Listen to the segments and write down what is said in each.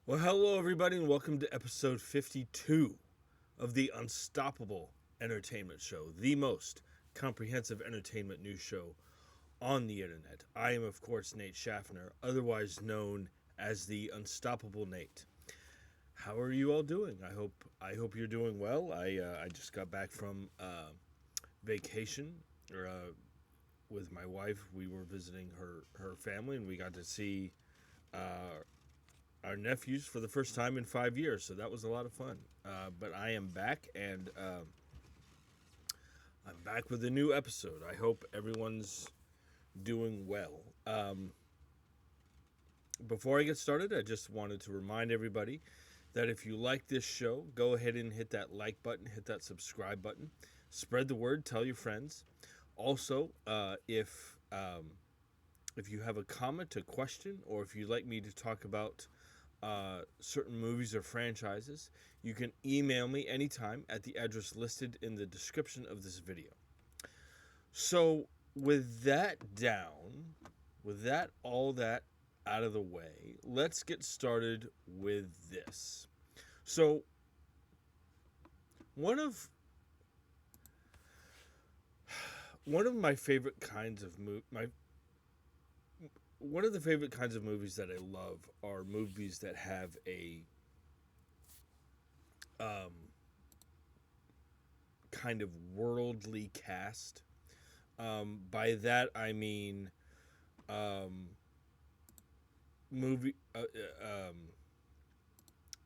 Well, hello, everybody, and welcome to episode 52 of the Unstoppable Entertainment Show, the most comprehensive entertainment news show on the internet. I am, of course, Nate Schaffner, otherwise known as the Unstoppable Nate. How are you all doing? I hope you're doing well. I just got back from vacation, or with my wife. We were visiting her family, and we got to see uh, our nephews for the first time in 5 years, so that was a lot of fun. But I am back, and I'm back with a new episode. I hope everyone's doing well. Before I get started, I just wanted to remind everybody that if you like this show, go ahead and hit that like button, hit that subscribe button, spread the word, tell your friends. Also, if you have a comment, a question, or if you'd like me to talk about certain movies or franchises, you can email me anytime at the address listed in the description of this video. So, with that down, with that all that out of the way, let's get started with this. So, one of my favorite kinds of one of the favorite kinds of movies that I love are movies that have a kind of worldly cast. By that I mean um, movie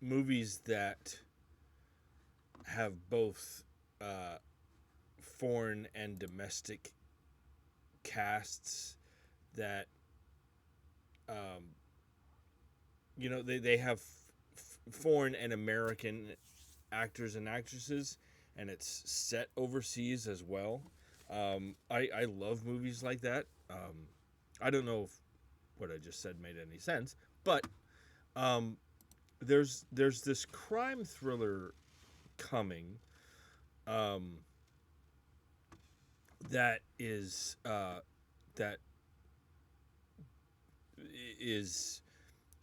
movies that have both foreign and domestic casts that they have foreign and American actors and actresses, and it's set overseas as well. I love movies like that. I don't know if what I just said made any sense, but um, there's this crime thriller coming um, that is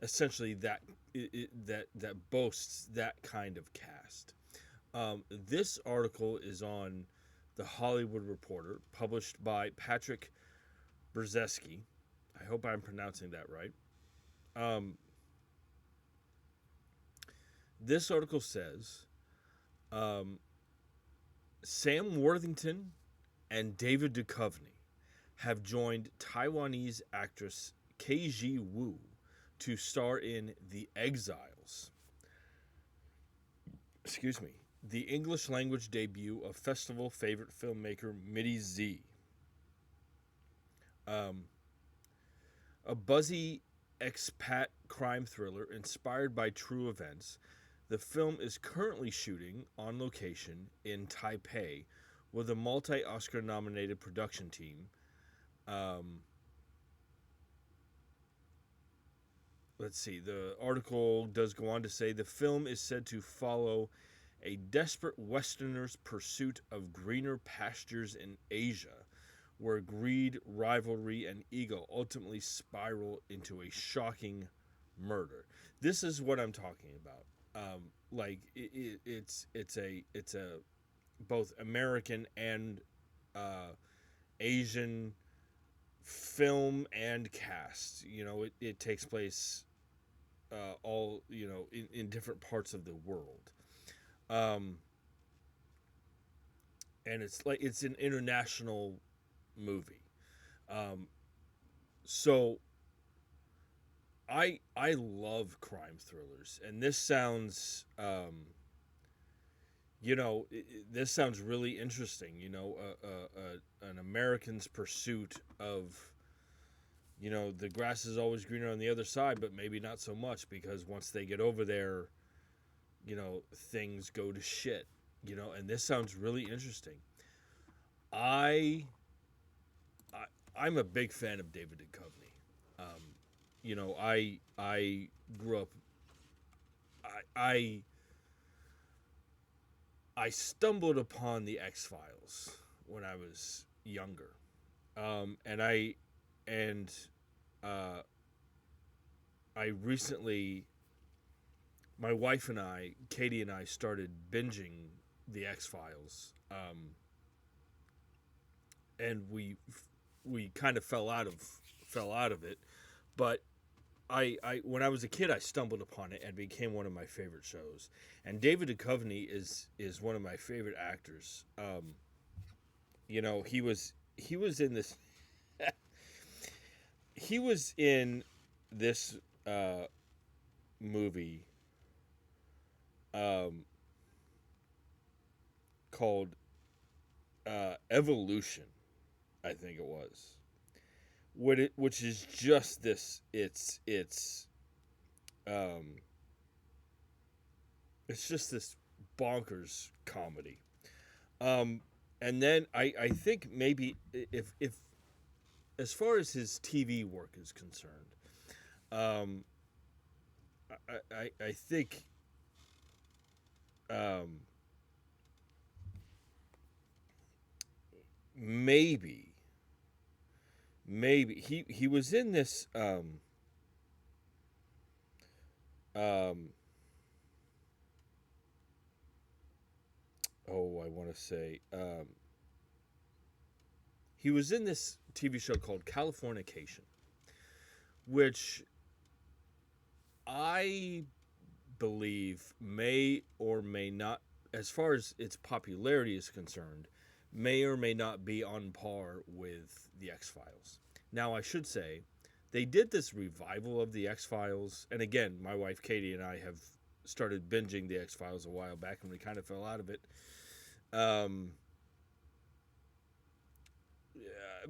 essentially that boasts that kind of cast. This article is on the Hollywood Reporter, published by Patrick Brzezinski. I hope I'm pronouncing that right. Um, this article says um, Sam Worthington and David Duchovny have joined Taiwanese actress K.G. Wu to star in The Exiles. Excuse me. The English language debut of festival favorite filmmaker Mitty Z. Um, a buzzy expat crime thriller inspired by true events, the film is currently shooting on location in Taipei with a multi-Oscar nominated production team. Um, let's see, the article does go on to say the film is said to follow a desperate Westerner's pursuit of greener pastures in Asia, where greed, rivalry, and ego ultimately spiral into a shocking murder. This is what I'm talking about. It's a both American and Asian film and cast. It takes place all in different parts of the world, um, and it's an international movie. Um, so I love crime thrillers, and this sounds this sounds really interesting. An American's pursuit of the grass is always greener on the other side, but maybe not so much, because once they get over there, things go to shit. And this sounds really interesting. I, I'm a big fan of David Duchovny. I grew up. I I stumbled upon the X Files when I was younger, and and uh, I recently my wife and I, Katie and I, started binging the X-Files, and we kind of fell out of it. But I when I was a kid, I stumbled upon it and became one of my favorite shows. And David Duchovny is one of my favorite actors. He was in this he was in this movie called Evolution, I think it was. Which is just this. It's just this bonkers comedy. And then I think maybe if as far as his TV work is concerned, I think maybe he was in this I want to say he was in this TV show called Californication, which I believe may or may not, as far as its popularity is concerned, may or may not be on par with the X-Files. Now, I should say, they did this revival of the X-Files, and again, my wife Katie and I have started binging the X-Files a while back, and we kind of fell out of it.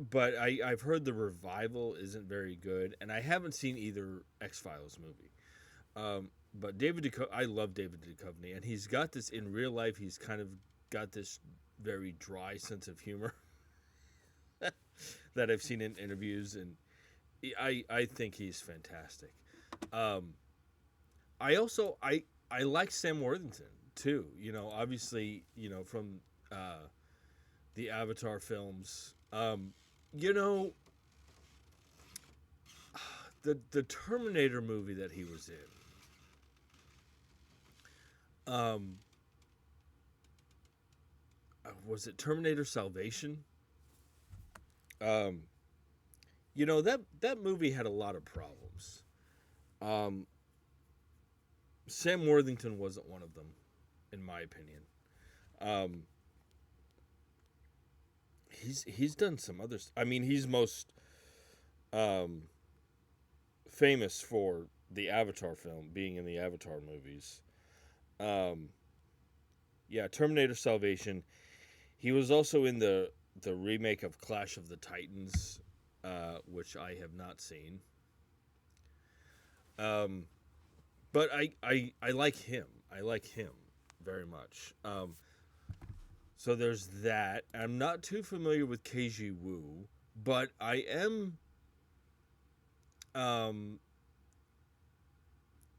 But I've heard the revival isn't very good, and I haven't seen either X-Files movie. But I love David Duchovny, and he's got this in real life. He's kind of got this very dry sense of humor that I've seen in interviews, and I think he's fantastic. I also like Sam Worthington too. Obviously, from the Avatar films. The Terminator movie that he was in. Was it Terminator Salvation? That movie had a lot of problems. Sam Worthington wasn't one of them, in my opinion. He's done some others. I mean, he's most famous for the Avatar film, being in the Avatar movies. Terminator Salvation. He was also in the remake of Clash of the Titans, which I have not seen. But I like him. I like him very much. So there's that. I'm not too familiar with KG Woo, but I am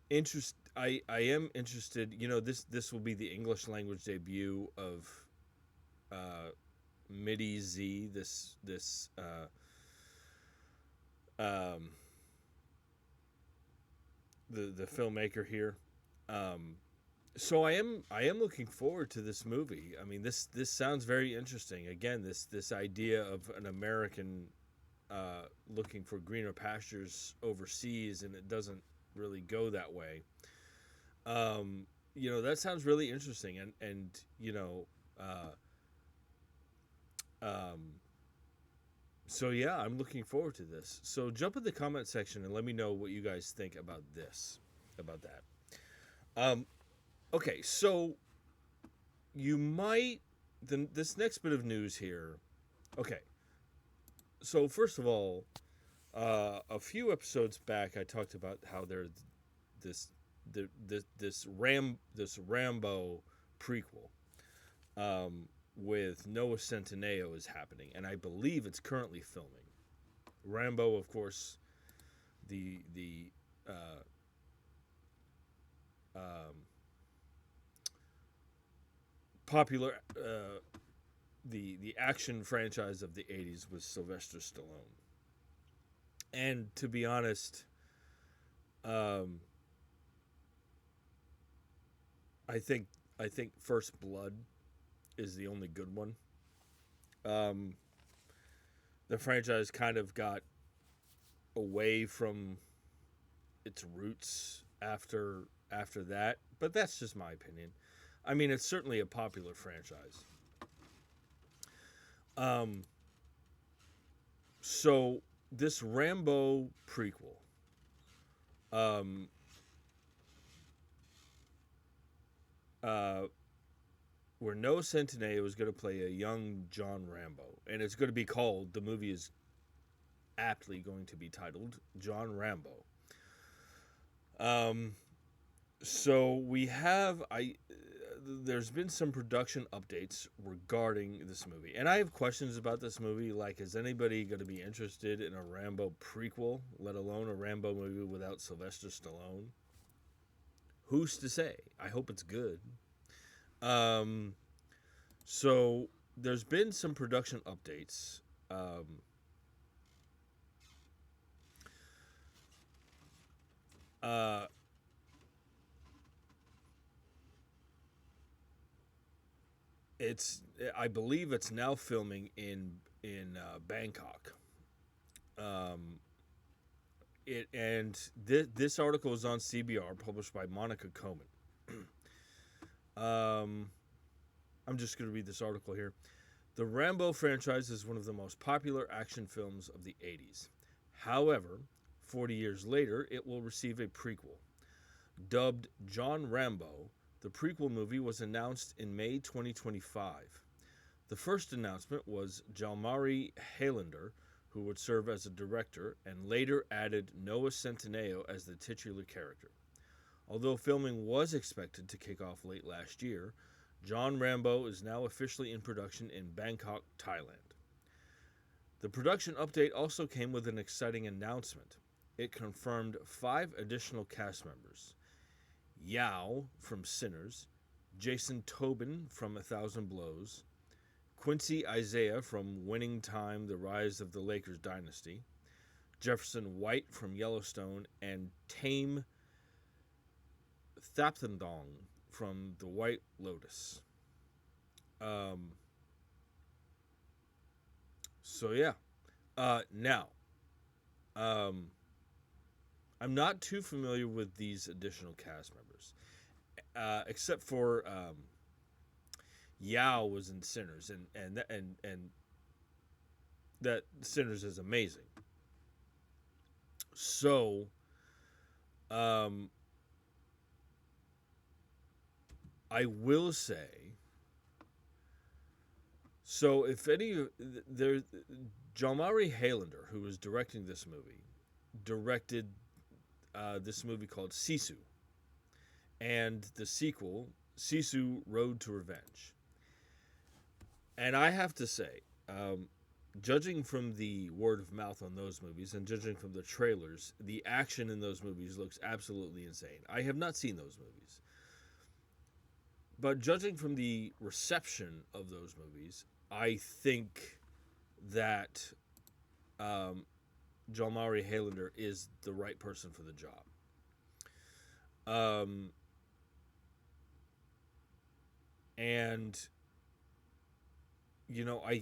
interested. I am interested. This will be the English language debut of Midi Z. The filmmaker here. So I am looking forward to this movie. I mean, this sounds very interesting. Again, this idea of an American looking for greener pastures overseas, and it doesn't really go that way. That sounds really interesting, and so yeah, I'm looking forward to this. So jump in the comment section and let me know what you guys think about that. Okay, so this next bit of news here. Okay, so first of all, a few episodes back, I talked about how there's this Rambo prequel with Noah Centineo is happening, and I believe it's currently filming. Rambo, of course, the popular the action franchise of the 80s with Sylvester Stallone. And to be honest, I think First Blood is the only good one. Um, the franchise kind of got away from its roots after that, but that's just my opinion. I mean, it's certainly a popular franchise. Um, so this Rambo prequel, um, uh, where Noah Centineo is going to play a young John Rambo, and it's going to be called. The movie is aptly going to be titled John Rambo. So we have there's been some production updates regarding this movie, and I have questions about this movie. Like, is anybody going to be interested in a Rambo prequel, let alone a Rambo movie without Sylvester Stallone? Who's to say? I hope it's good. Um, so there's been some production updates. Uh, it's I believe it's now filming in Bangkok. Um, this article is on CBR, published by Monica Coman. I'm just going to read this article here. The Rambo franchise is one of the most popular action films of the 80s. However, 40 years later, it will receive a prequel. Dubbed John Rambo, the prequel movie was announced in May 2025. The first announcement was Jalmari Highlander, who would serve as a director, and later added Noah Centineo as the titular character. Although filming was expected to kick off late last year, John Rambo is now officially in production in Bangkok, Thailand. The production update also came with an exciting announcement. It confirmed 5 additional cast members. Yao from Sinners, Jason Tobin from A Thousand Blows, Quincy Isaiah from Winning Time, The Rise of the Lakers Dynasty, Jefferson White from Yellowstone, and Tame Thapthandong from The White Lotus. So yeah. Now, I'm not too familiar with these additional cast members, except for Yao was in Sinners, and that Sinners is amazing. So, I will say. So, if any there, Jalmari Highlander, who was directing this movie, directed this movie called Sisu, and the sequel, Sisu: Road to Revenge. And I have to say, judging from the word of mouth on those movies and judging from the trailers, the action in those movies looks absolutely insane. I have not seen those movies. But judging from the reception of those movies, I think that Jalmari Highlander is the right person for the job. And you know, I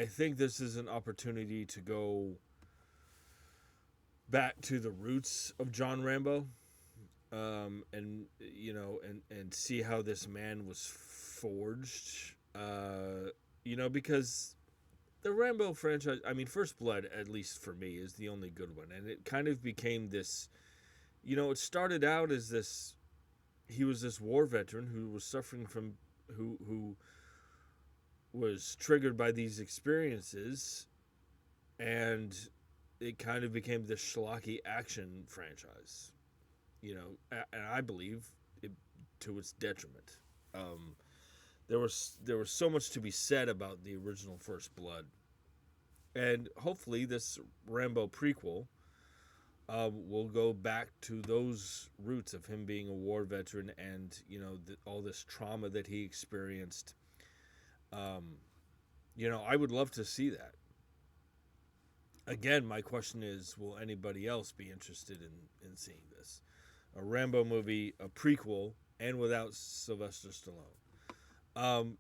think this is an opportunity to go back to the roots of John Rambo, and you know, and see how this man was forged. You know, because the Rambo franchise, I mean, First Blood, at least for me, is the only good one, and it kind of became this. You know, it started out as this. He was this war veteran who was suffering from, who was triggered by these experiences, and it kind of became this schlocky action franchise. You know, and I believe it to its detriment. There was so much to be said about the original First Blood, and hopefully this Rambo prequel will go back to those roots of him being a war veteran and, you know, all this trauma that he experienced. You know, I would love to see that. Again, my question is, will anybody else be interested in seeing this? A Rambo movie, a prequel, and without Sylvester Stallone.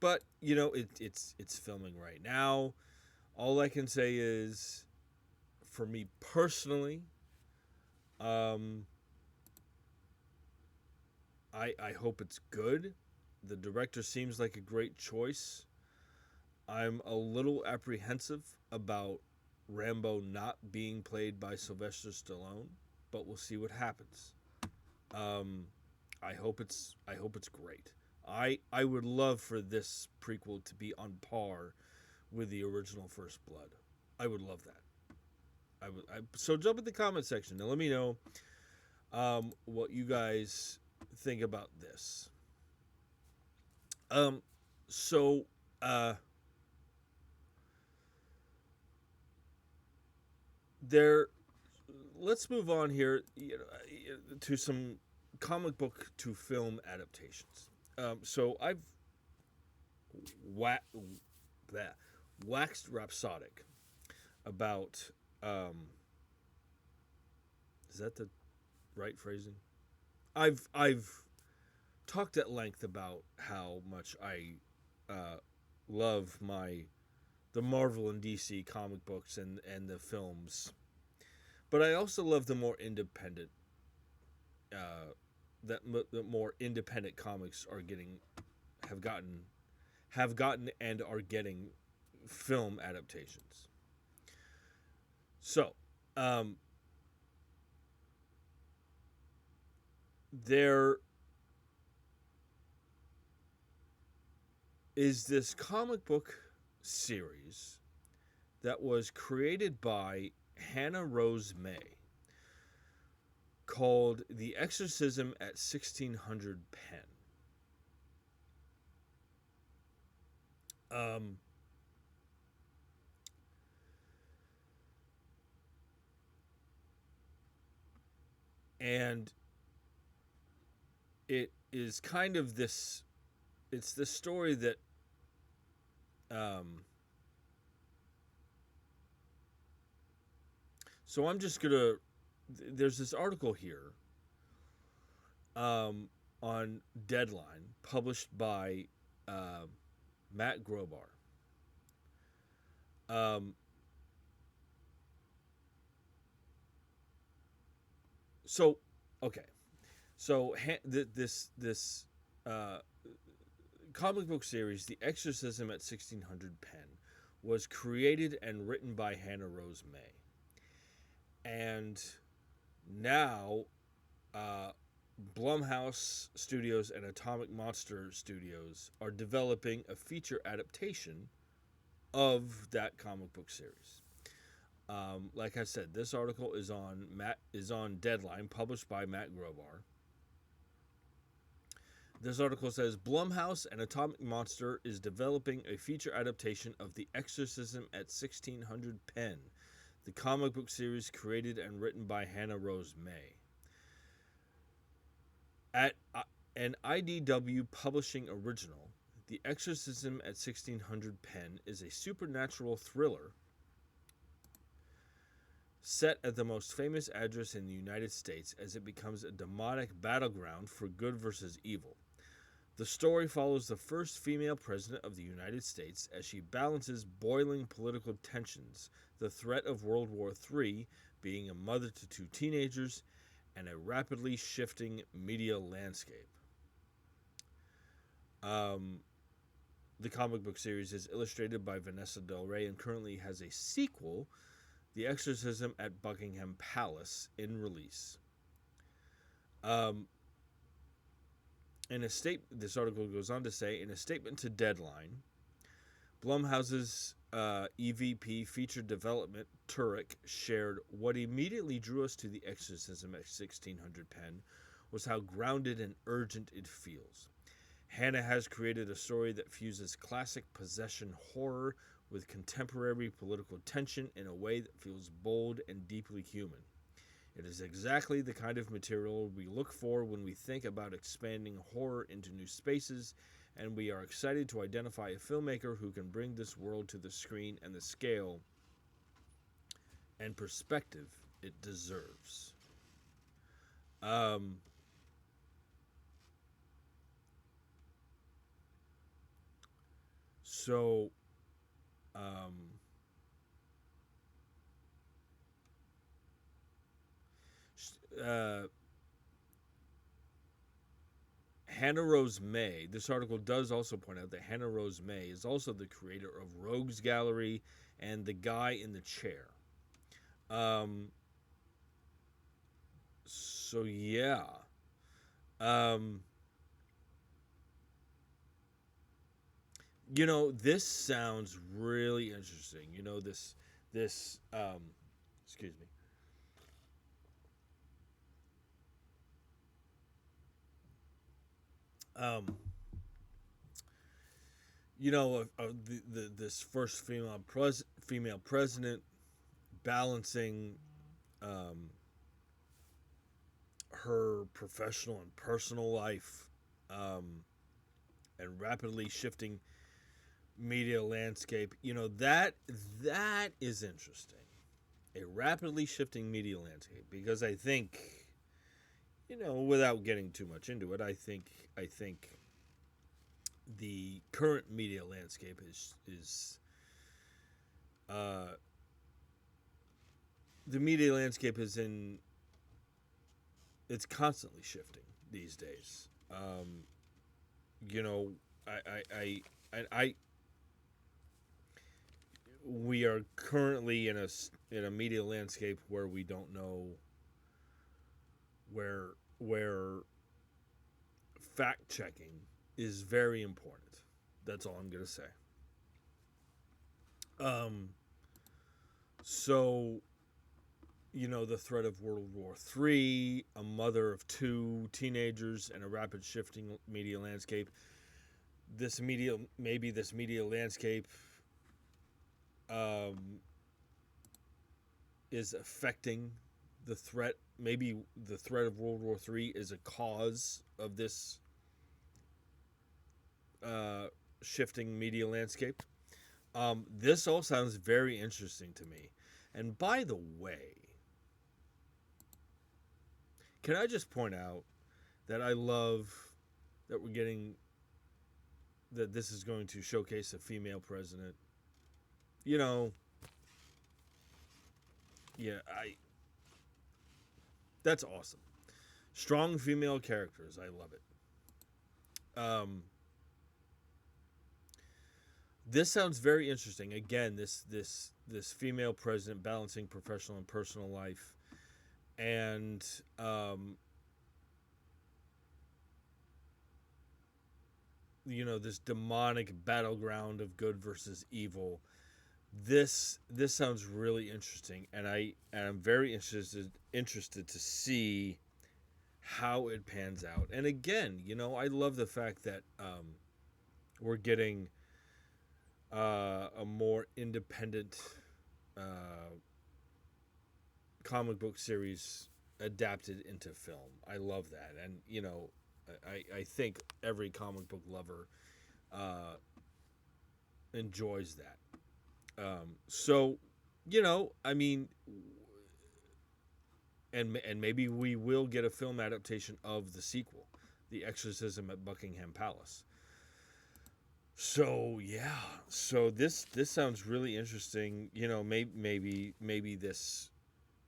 But it's filming right now. All I can say is, for me personally, I hope it's good. The director seems like a great choice. I'm a little apprehensive about Rambo not being played by Sylvester Stallone, but we'll see what happens. I hope it's great. I would love for this prequel to be on par with the original First Blood. I would love that. So jump in the comment section and let me know what you guys think about this. So there. Let's move on here, to some comic book to film adaptations. So I've waxed rhapsodic about. Is that the right phrasing? I've talked at length about how much I love the Marvel and DC comic books and the films, but I also love the more independent the more independent comics have gotten and are getting film adaptations. So, there is this comic book series that was created by Hannah Rose May called The Exorcism at 1600 Penn. And it is kind of this, it's the story that so I'm just gonna, there's this article here on Deadline published by Matt Grobar. So this comic book series, The Exorcism at 1600 Penn, was created and written by Hannah Rose May. And now Blumhouse Studios and Atomic Monster Studios are developing a feature adaptation of that comic book series. Like I said, this article is on Deadline, published by Matt Grobar. This article says Blumhouse and Atomic Monster is developing a feature adaptation of The Exorcism at 1600 Penn, the comic book series created and written by Hannah Rose May. At an IDW publishing original, The Exorcism at 1600 Penn is a supernatural thriller set at the most famous address in the United States as it becomes a demonic battleground for good versus evil. The story follows the first female president of the United States as she balances boiling political tensions, the threat of World War III, being a mother to two teenagers, and a rapidly shifting media landscape. The comic book series is illustrated by Vanessa Del Rey and currently has a sequel, The Exorcism at Buckingham Palace, in release. This article goes on to say, in a statement to Deadline, Blumhouse's EVP feature development, Turek, shared, "What immediately drew us to The Exorcism at 1600 Penn was how grounded and urgent it feels. Hannah has created a story that fuses classic possession horror with contemporary political tension in a way that feels bold and deeply human. It is exactly the kind of material we look for when we think about expanding horror into new spaces, and we are excited to identify a filmmaker who can bring this world to the screen and the scale and perspective it deserves. Um, so, um, uh, Hannah Rose May, this article does also point out that Hannah Rose May is also the creator of Rogues Gallery and The Guy in the Chair. Um, so, yeah. Um, this sounds really interesting. This, excuse me. Um, this first female president balancing her professional and personal life, and rapidly shifting media landscape. That is interesting. A rapidly shifting media landscape, because I think, without getting too much into it, I think the current media landscape is the media landscape it's constantly shifting these days. You know, I we are currently in a media landscape where we don't know where fact checking is very important. That's all I'm gonna say. So the threat of World War III, a mother of two teenagers, and a rapid shifting media landscape. This media landscape is affecting the threat. Maybe the threat of World War III is a cause of this shifting media landscape. This all sounds very interesting to me. And by the way, can I just point out that I love that we're getting that this is going to showcase a female president. That's awesome. Strong female characters, I love it. This sounds very interesting. Again, this female president balancing professional and personal life, and this demonic battleground of good versus evil. This sounds really interesting, and I'm very interested to see how it pans out. And again, I love the fact that we're getting a more independent comic book series adapted into film. I love that, and I think every comic book lover enjoys that. So, I mean, and maybe we will get a film adaptation of the sequel, The Exorcism at Buckingham Palace. So yeah, so this sounds really interesting. Maybe this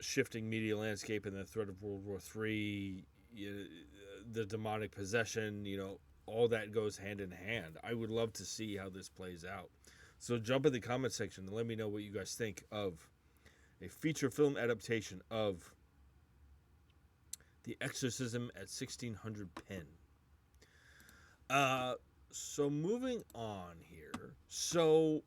shifting media landscape and the threat of World War III, the demonic possession, all that goes hand in hand. I would love to see how this plays out. So jump in the comment section and let me know what you guys think of a feature film adaptation of The Exorcism at 1600 Penn. So moving on here. So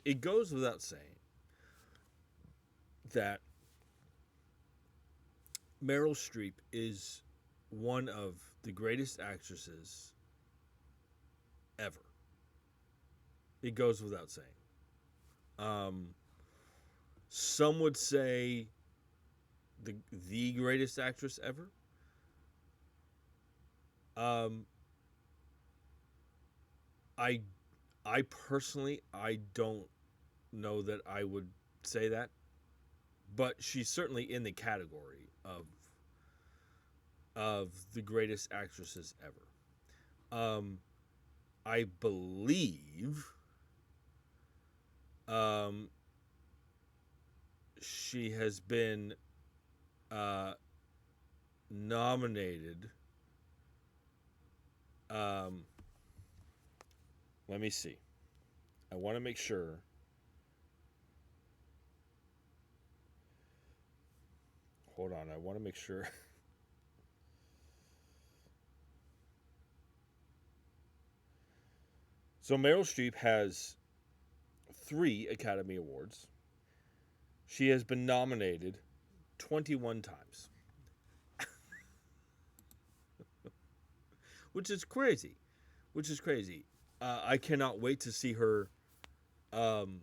it goes without saying that Meryl Streep is one of the greatest actresses ever. It goes without saying. Some would say the greatest actress ever. I I personally I don't know that I would say that, but she's certainly in the category of the greatest actresses ever. I believe um, she has been uh, nominated. Um, Let me see. I want to make sure. Hold on. I want to make sure. So Meryl Streep has 3 Academy Awards. She has been nominated 21 times, which is crazy. Which is crazy. I cannot wait to see her um,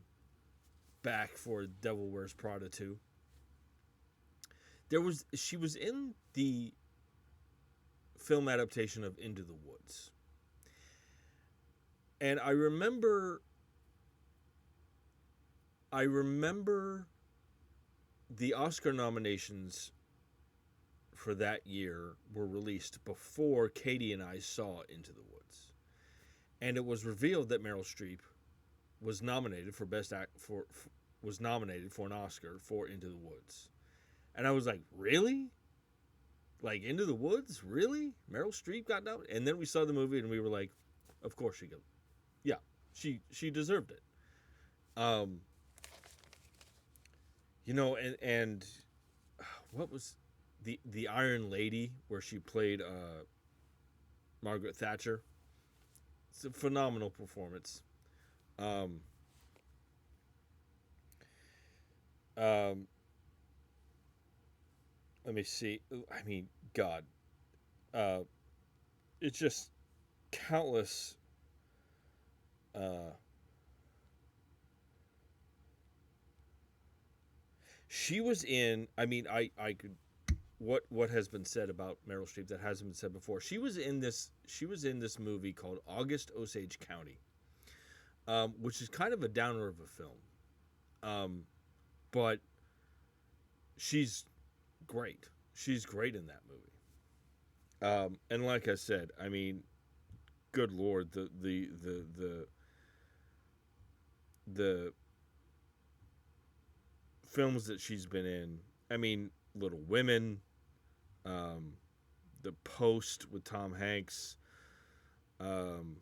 back for Devil Wears Prada 2. She was in the film adaptation of Into the Woods. And I remember the Oscar nominations for that year were released before Katie and I saw Into the Woods. And it was revealed that Meryl Streep was nominated for was nominated for an Oscar for Into the Woods. And I was like, "Really? Like Into the Woods? Really? Meryl Streep got nominated?" And then we saw the movie and we were like, "Of course she got. Yeah, she deserved it." Um and what was the Iron Lady where she played Margaret Thatcher? It's a phenomenal performance. Um, um, Let me see. I mean, God, uh, it's just countless. Uh, she was in. I mean, I could. What has been said about Meryl Streep that hasn't been said before? She was in this. She was in this movie called August Osage County, which is kind of a downer of a film, but she's great. She's great in that movie. And like I said, I mean, good Lord, the films that she's been in. I mean, Little Women, um, The Post with Tom Hanks, um,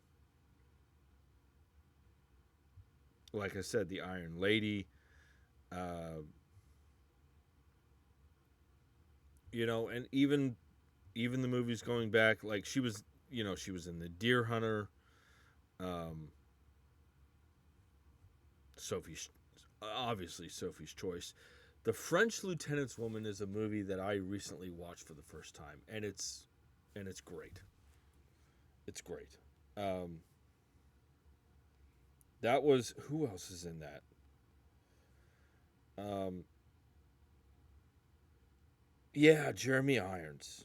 like I said, The Iron Lady. Uh, and even the movies going back, like she was, she was in The Deer Hunter, um, Sophie's, obviously Sophie's Choice. The French Lieutenant's Woman is a movie that I recently watched for the first time, and it's great. It's great. Um, that was who else is in that? Um, yeah, Jeremy Irons.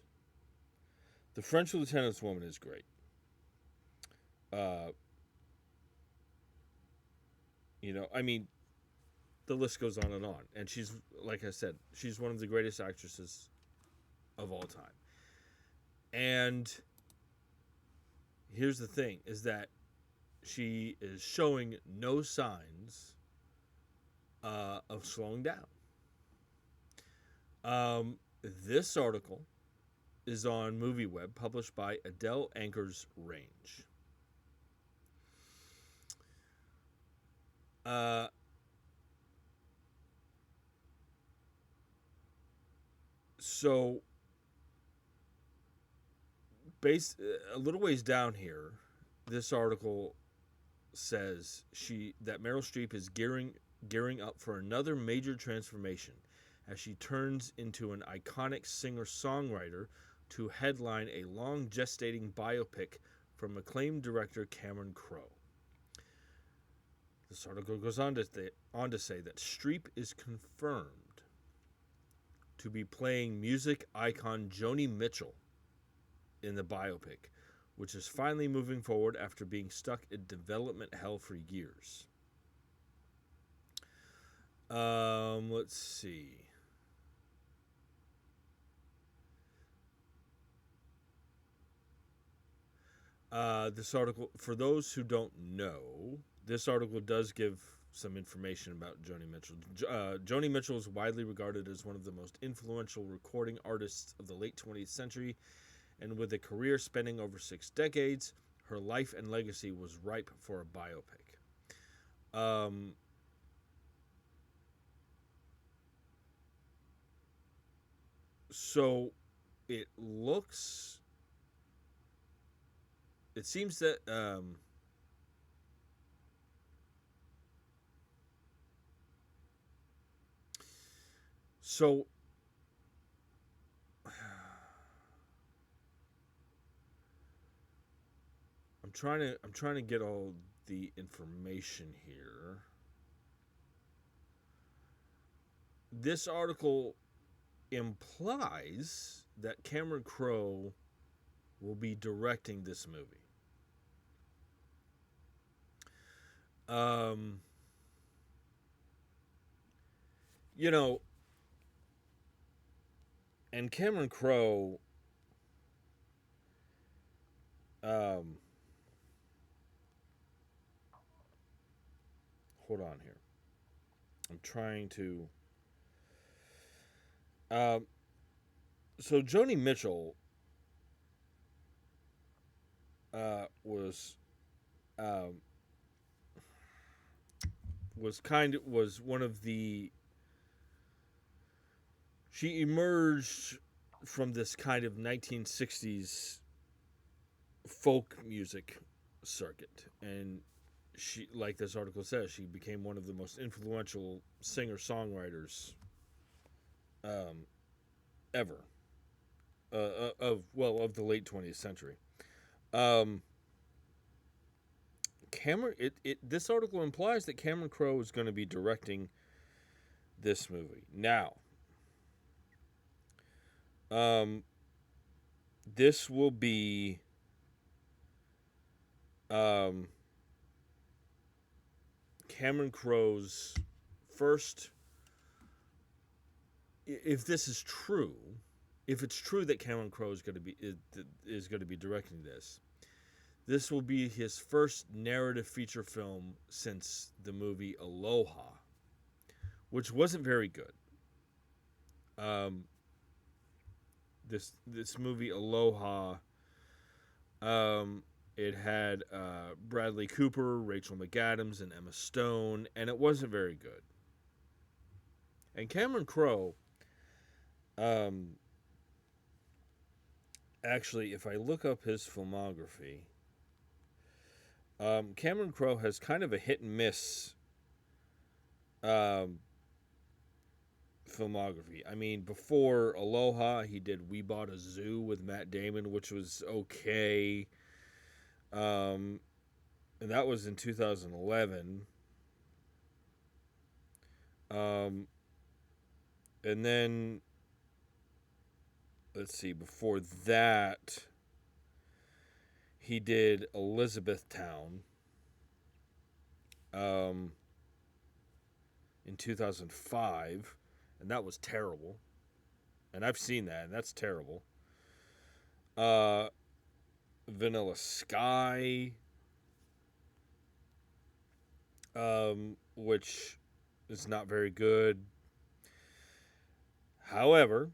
The French Lieutenant's Woman is great. Uh, I mean, the list goes on, and she's, like I said, she's one of the greatest actresses of all time. And here's the thing: is that she is showing no signs of slowing down. This article is on MovieWeb, published by Adele Anchors Range. So, a little ways down here, this article says that Meryl Streep is gearing up for another major transformation as she turns into an iconic singer-songwriter to headline a long gestating biopic from acclaimed director Cameron Crowe. This article goes on to say that Streep is confirmed to be playing music icon Joni Mitchell in the biopic, which is finally moving forward after being stuck in development hell for years. Let's see. This article, for those who don't know, this article does give some information about Joni Mitchell. Joni Mitchell is widely regarded as one of the most influential recording artists of the late 20th century, and with a career spanning over 6 decades, her life and legacy was ripe for a biopic. So it seems that so I'm trying to get all the information here. This article implies that Cameron Crowe will be directing this movie. You know, and Cameron Crowe, hold on here. I'm trying to. So Joni Mitchell was one of the. She emerged from this kind of 1960s folk music circuit, and she, like this article says, she became one of the most influential singer-songwriters ever of the late 20th century. This article implies that Cameron Crowe is going to be directing this movie. Now, this will be Cameron Crowe's first. If this is true, if it's true that Cameron Crowe is going to be directing this, this will be his first narrative feature film since the movie Aloha, which wasn't very good. This movie Aloha, it had Bradley Cooper, Rachel McAdams, and Emma Stone, and it wasn't very good. And Cameron Crowe, actually, if I look up his filmography, Cameron Crowe has kind of a hit and miss filmography. I mean, before Aloha, he did We Bought a Zoo with Matt Damon, which was okay. And that was in 2011. And then, let's see, before that, he did Elizabethtown in 2005, and that was terrible. And I've seen that, and that's terrible. Vanilla Sky, which is not very good. However,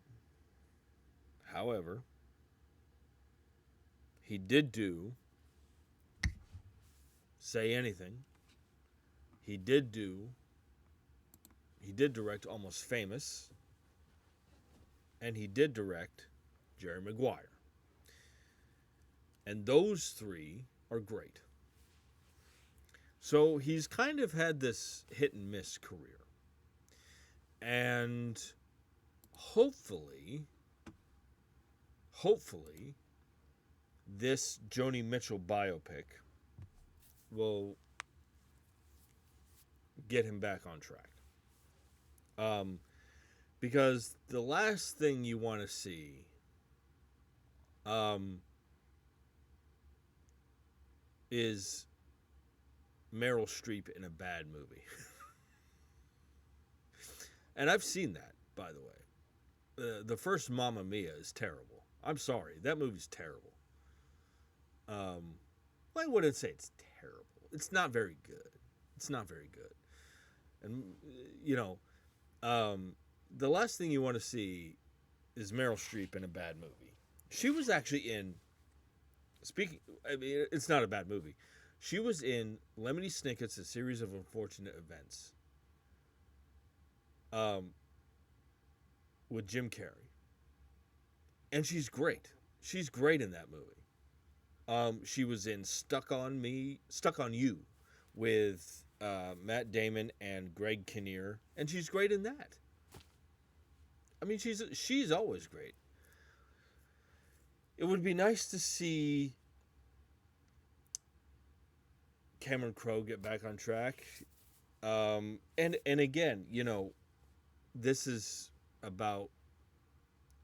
he did do Say Anything. He did direct Almost Famous. And he did direct Jerry Maguire. And those three are great. So he's kind of had this hit and miss career. And hopefully, this Joni Mitchell biopic will get him back on track. Because the last thing you want to see is Meryl Streep in a bad movie. And I've seen that, by the way. The first Mamma Mia is terrible. I'm sorry, that movie's terrible. I wouldn't say it's terrible. It's not very good. It's not very good. And the last thing you want to see is Meryl Streep in a bad movie. She was actually in. It's not a bad movie. She was in Lemony Snicket's A Series of Unfortunate Events. With Jim Carrey. And she's great. She's great in that movie. She was in Stuck on You with Matt Damon and Greg Kinnear, and she's great in that. I mean, she's always great. It would be nice to see Cameron Crowe get back on track. And again, this is about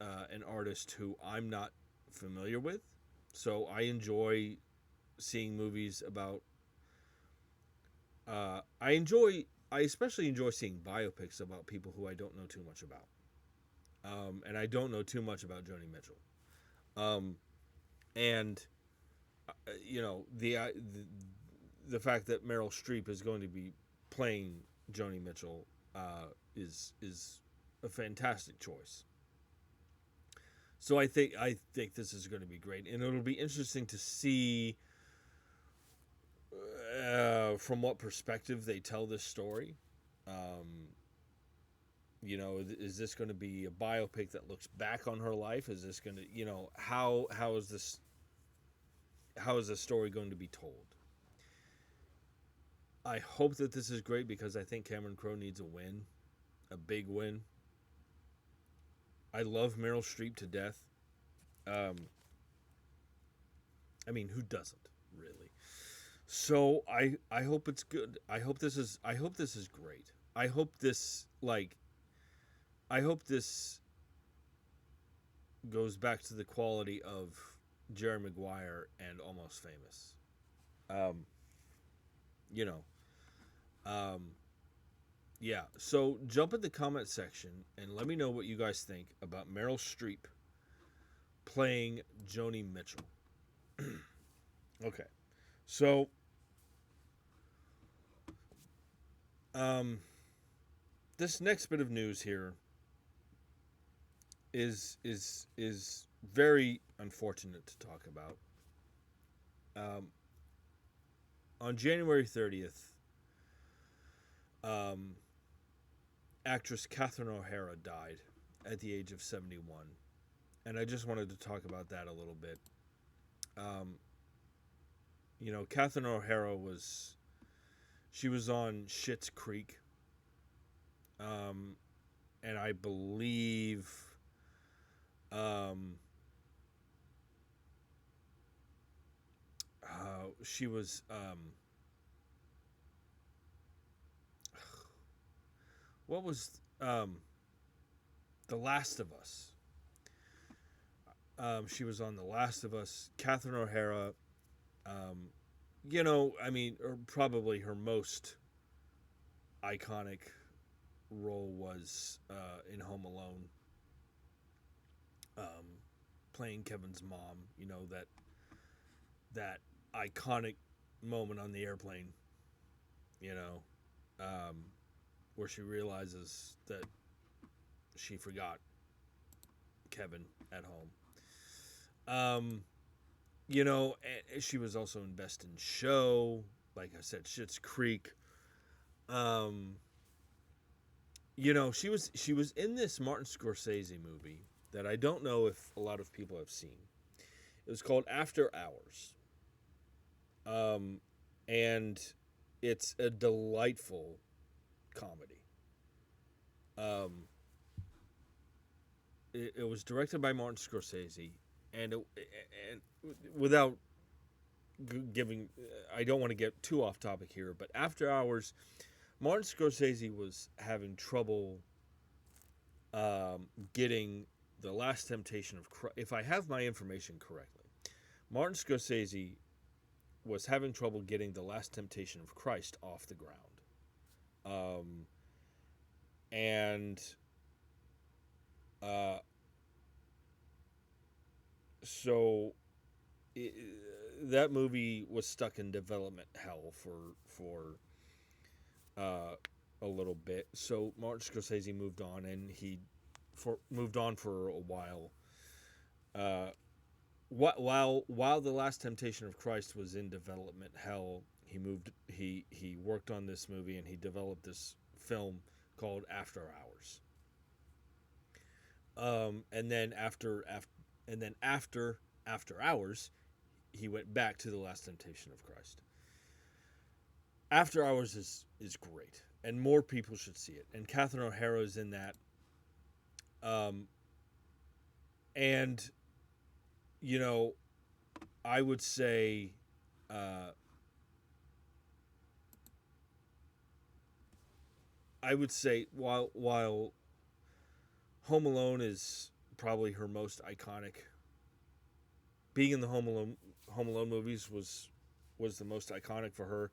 an artist who I'm not familiar with. So I enjoy seeing movies about. I especially enjoy seeing biopics about people who I don't know too much about. And I don't know too much about Joni Mitchell. The fact that Meryl Streep is going to be playing Joni Mitchell is a fantastic choice. So I think this is going to be great, and it'll be interesting to see from what perspective they tell this story. Is this going to be a biopic that looks back on her life? Is this going to, how is this story going to be told? I hope that this is great because I think Cameron Crowe needs a win, a big win. I love Meryl Streep to death. Who doesn't, really? So I hope it's good. I hope this is great. I hope this goes back to the quality of Jerry Maguire and Almost Famous. Yeah, so jump in the comment section and let me know what you guys think about Meryl Streep playing Joni Mitchell. Okay, so this next bit of news here is very unfortunate to talk about. On January 30th, actress Catherine O'Hara died at the age of 71. And I just wanted to talk about that a little bit. Catherine O'Hara was on Schitt's Creek. And I believe she was what was The Last of Us. She was on The Last of Us. Catherine O'Hara, probably her most iconic role was in Home Alone, playing Kevin's mom. That iconic moment on the airplane, where she realizes that she forgot Kevin at home. She was also in Best in Show, like I said, Schitt's Creek. She was in this Martin Scorsese movie that I don't know if a lot of people have seen. It was called After Hours. And it's a delightful comedy. It was directed by Martin Scorsese, and without giving, I don't want to get too off topic here, but After Hours, Martin Scorsese was having trouble getting The Last Temptation of Christ. If I have my information correctly, Martin Scorsese was having trouble getting The Last Temptation of Christ off the ground. And so that movie was stuck in development hell for a little bit. So Martin Scorsese moved on, and moved on for a while. While The Last Temptation of Christ was in development hell, he worked on this movie, and he developed this film called After Hours. And then after Hours, he went back to The Last Temptation of Christ. After Hours is great, and more people should see it. And Catherine O'Hara is in that. And you know, I would say, while Home Alone is probably her most iconic, being in the Home Alone movies was the most iconic for her.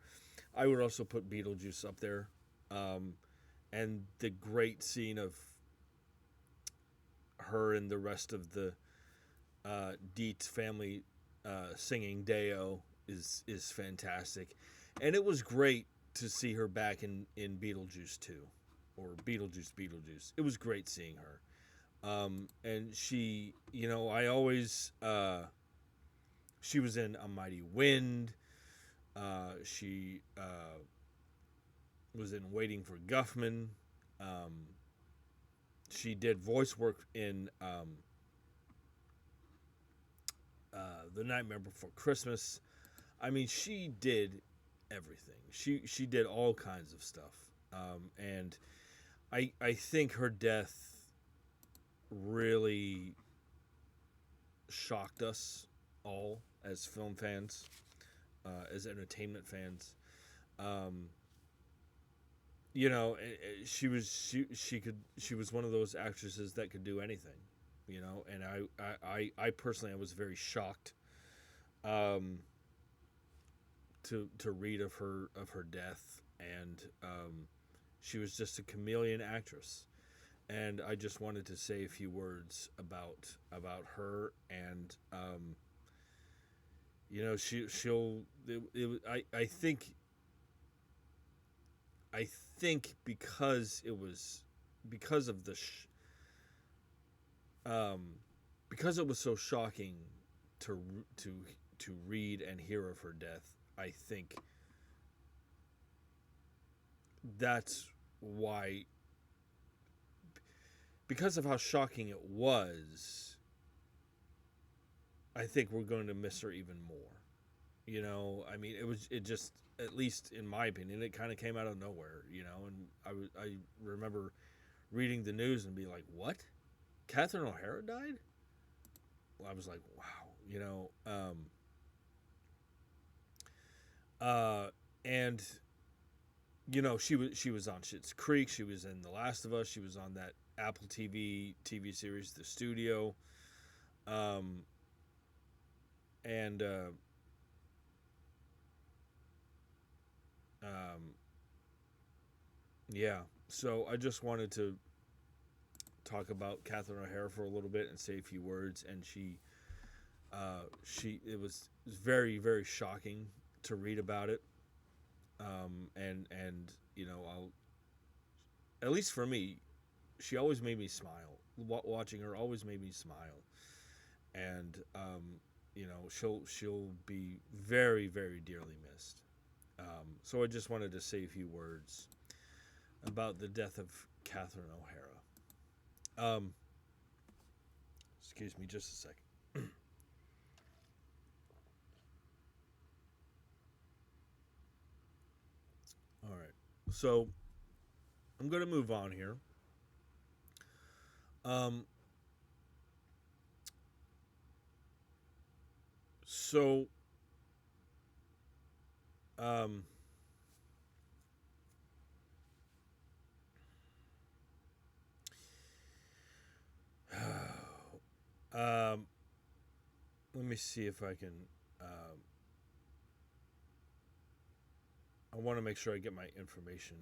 I would also put Beetlejuice up there, and the great scene of her and the rest of the Dietz family singing Deo is fantastic, and it was great to see her back in Beetlejuice 2, or Beetlejuice. It was great seeing her, and she, I always she was in A Mighty Wind. She was in Waiting for Guffman. She did voice work in The Nightmare Before Christmas. I mean, she did everything. She did all kinds of stuff, and I think her death really shocked us all as film fans, as entertainment fans. She was one of those actresses that could do anything, and I personally, I was very shocked to read of her death, and she was just a chameleon actress, and I just wanted to say a few words about her, and I think because it was because it was so shocking to read and hear of her death. I think that's why, because of how shocking it was, I think we're going to miss her even more. I mean, it just, at least in my opinion, it kind of came out of nowhere, and I remember reading the news and being like, what? Catherine O'Hara died? Well, I was like, wow, and she was on Schitt's Creek, she was in The Last of Us, she was on that Apple TV series The Studio, and yeah, so I just wanted to talk about Catherine O'Hara for a little bit and say a few words. And it was very, very shocking to read about it, and I'll, at least for me, she always made me smile. Watching her always made me smile, and she'll be very, very dearly missed. So I just wanted to say a few words about the death of Catherine O'Hara. Excuse me just a second. All right. So I'm going to move on here. So let me see if I can I want to make sure I get my information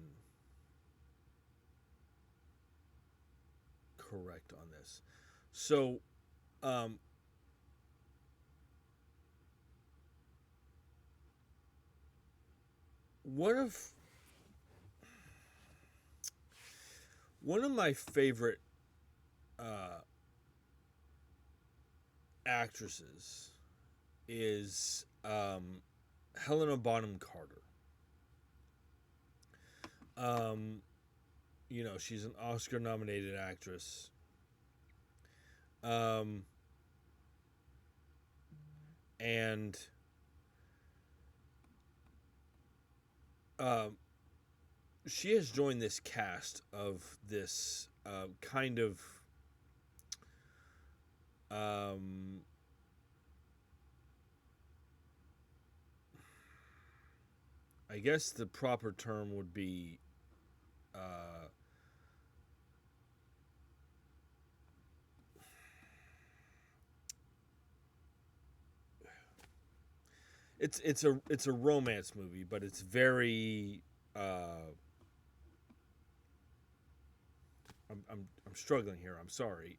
correct on this. So, one of my favorite actresses is Helena Bonham Carter. You know, she's an Oscar-nominated actress. And she has joined this cast of this kind of I guess the proper term would be it's a romance movie, but it's very I'm struggling here. I'm sorry.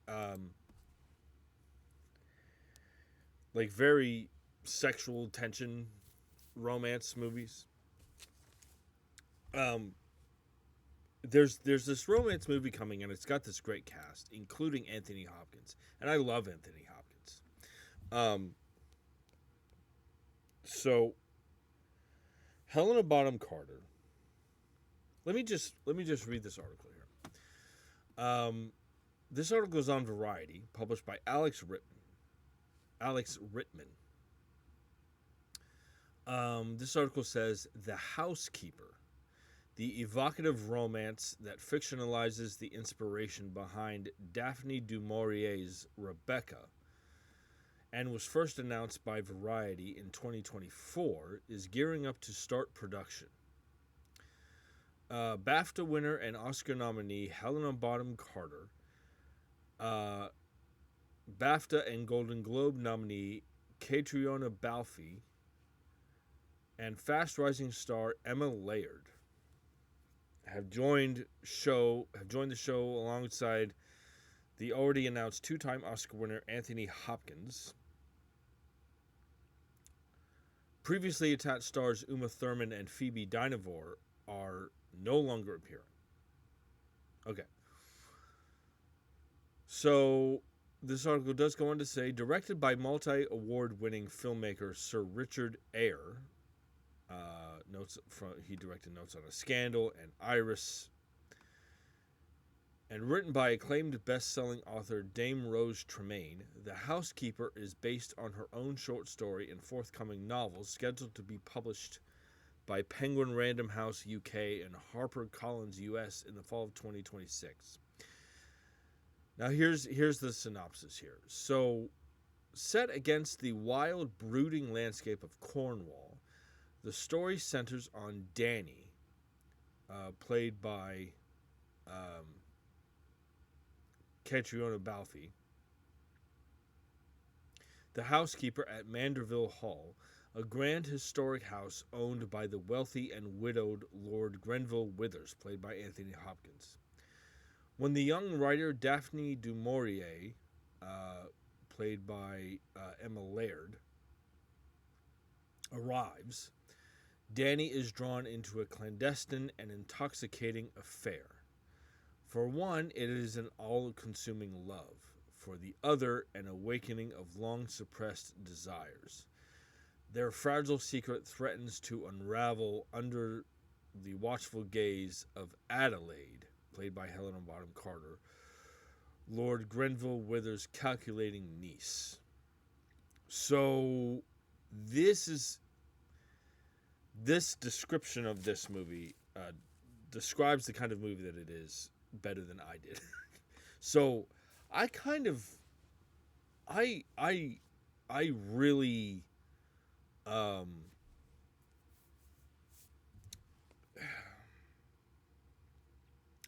Like very sexual tension romance movies. There's this romance movie coming, and it's got this great cast, including Anthony Hopkins, and I love Anthony Hopkins. So Helena Bonham Carter. Let me just read this article here. This article is on Variety, published by Alex Rittman. This article says, "The Housekeeper, the evocative romance that fictionalizes the inspiration behind Daphne du Maurier's Rebecca and was first announced by Variety in 2024, is gearing up to start production. BAFTA winner and Oscar nominee Helena Bonham Carter, BAFTA and Golden Globe nominee Catriona Balfe, and fast-rising star Emma Laird have joined the show alongside the already announced two-time Oscar winner Anthony Hopkins. Previously attached stars Uma Thurman and Phoebe Dynevor are no longer appearing. Okay. So this article does go on to say, directed by multi-award-winning filmmaker Sir Richard Eyre. He directed Notes on a Scandal and Iris. And written by acclaimed best-selling author Dame Rose Tremaine, The Housekeeper is based on her own short story and forthcoming novels scheduled to be published by Penguin Random House UK and HarperCollins US in the fall of 2026. Now here's the synopsis here. So, set against the wild, brooding landscape of Cornwall, the story centers on Danny, played by Catriona Balfe, the housekeeper at Manderville Hall, a grand historic house owned by the wealthy and widowed Lord Grenville Withers, played by Anthony Hopkins. When the young writer Daphne du Maurier, played by Emma Laird, arrives, Danny is drawn into a clandestine and intoxicating affair. For one, it is an all-consuming love. For the other, an awakening of long-suppressed desires. Their fragile secret threatens to unravel under the watchful gaze of Adelaide, played by Helena Bonham Carter, Lord Grenville Withers' calculating niece. So, this description of this movie describes the kind of movie that it is better than I did. So, I really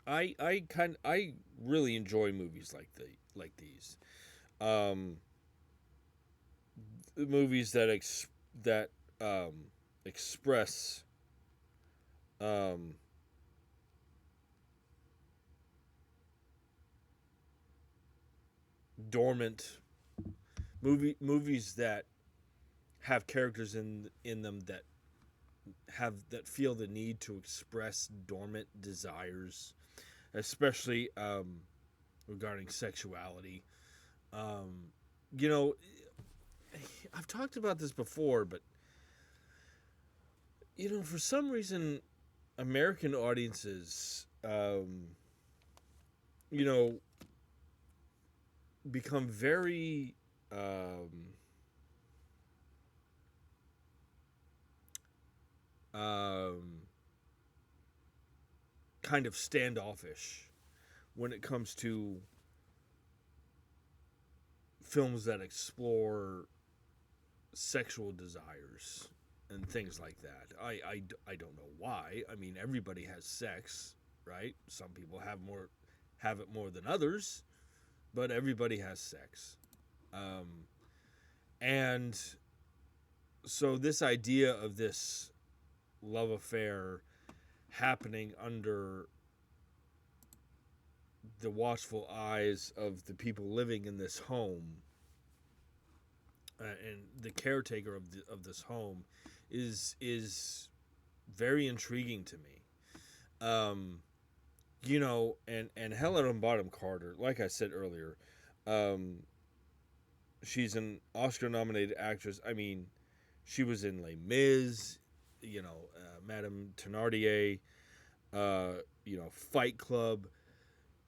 I really enjoy movies like these. Movies that express um, dormant movies that have characters in them that feel the need to express dormant desires, especially regarding sexuality. Um, you know, I've talked about this before, but for some reason, American audiences, you know, become very um, kind of standoffish when it comes to films that explore sexual desires and things like that. I don't know why. I mean, everybody has sex, right? Some people have it more than others, but everybody has sex. Um, and so this idea of this love affair happening under the watchful eyes of the people living in this home, and the caretaker of this home is very intriguing to me. Um, and Helena Bonham Carter, like I said earlier, um, she's an Oscar-nominated actress. I mean, she was in Les Mis, Madame Thenardier, Fight Club.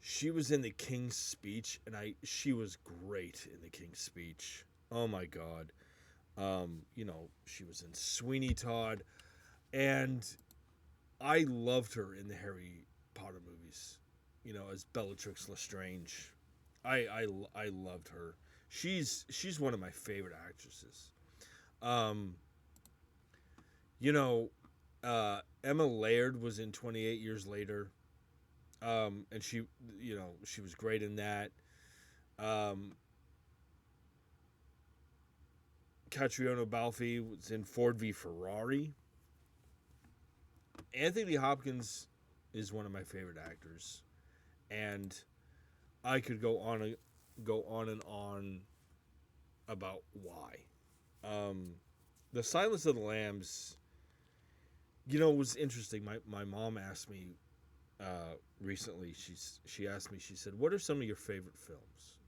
She was in The King's Speech, and she was great in The King's Speech. Oh my God. She was in Sweeney Todd, and I loved her in the Harry Potter movies. As Bellatrix Lestrange. I loved her. She's one of my favorite actresses. Um, you know, Emma Laird was in 28 Years Later, and she was great in that. Um, Catriona Balfe was in Ford v Ferrari. Anthony Hopkins is one of my favorite actors, and I could go on and on about why. The Silence of the Lambs, was interesting. My mom asked me recently. She asked me. She said, "What are some of your favorite films?"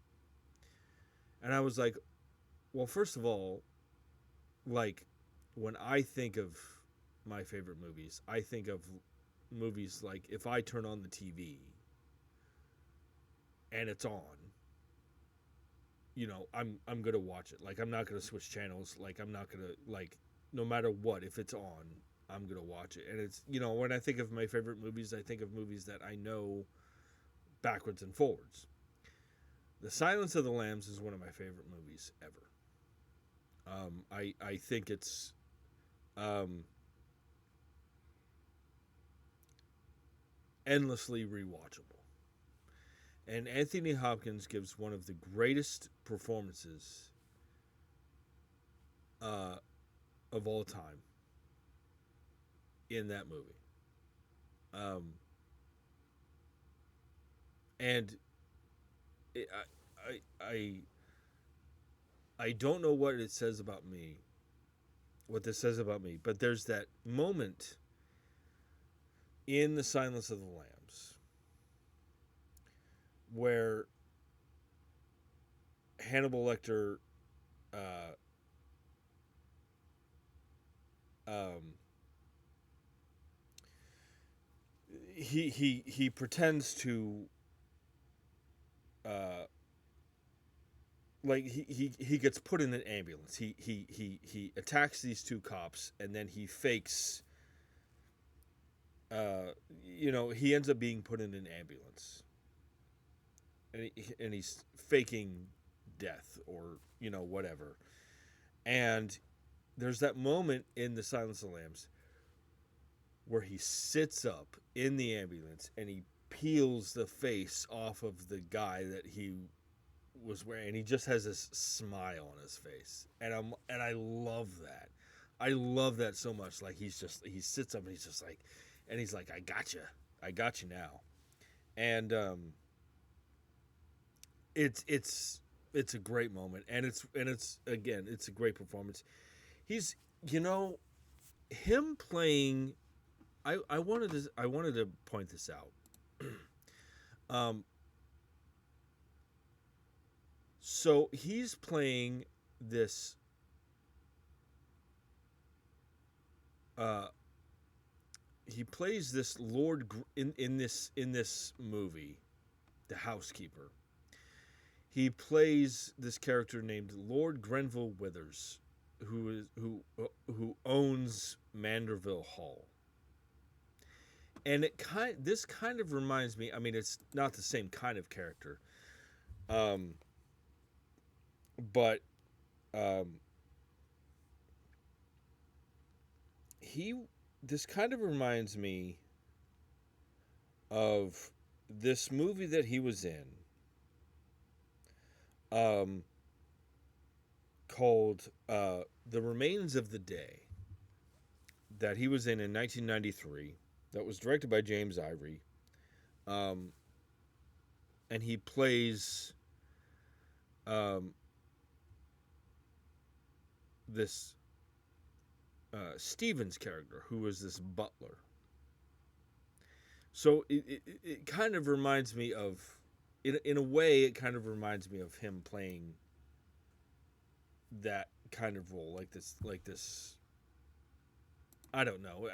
And I was like, "Well, first of all, like when I think of my favorite movies, I think of movies like if I turn on the TV and it's on, I'm gonna watch it. Like I'm not gonna switch channels. Like I'm not gonna no matter what, if it's on, I'm gonna watch it. And it's when I think of my favorite movies, I think of movies that I know backwards and forwards. The Silence of the Lambs is one of my favorite movies ever. I think it's endlessly rewatchable. And Anthony Hopkins gives one of the greatest performances of all time in that movie. Um, and it, I don't know what it says about me, what this says about me, but there's that moment in The Silence of the Lambs where Hannibal Lecter um, he pretends to he gets put in an ambulance. He attacks these two cops, and then he fakes. He ends up being put in an ambulance, and he's faking death or whatever. And there's that moment in The Silence of the Lambs where he sits up in the ambulance and he peels the face off of the guy that he was wearing, and he just has this smile on his face, and I love that. I love that so much. Like he sits up and he's just like, and he's like, I got you now. And it's a great moment, and it's again, it's a great performance. He's, you know, him playing. I wanted to point this out. So he's playing this. He plays this Lord in this movie, the housekeeper. He plays this character named Lord Grenville Withers, who owns Manderville Hall. And this kind of reminds me. I mean, it's not the same kind of character, but this kind of reminds me of this movie that he was in, called The Remains of the Day, that he was in 1993, that was directed by James Ivory, and he plays this Stevens character, who was this butler. So it kind of reminds me of, in a way, it kind of reminds me of him playing that kind of role, like this. I don't know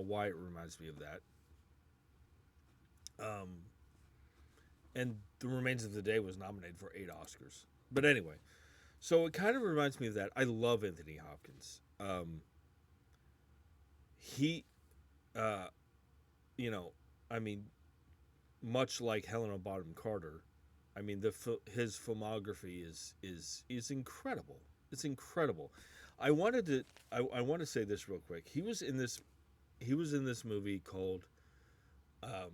why it reminds me of that. And The Remains of the Day was nominated for 8 Oscars. But anyway, so it kind of reminds me of that. I love Anthony Hopkins. He, you know, I mean, much like Helena Bonham Carter, I mean, his filmography is incredible. It's incredible. I want to say this real quick. He was in this movie called The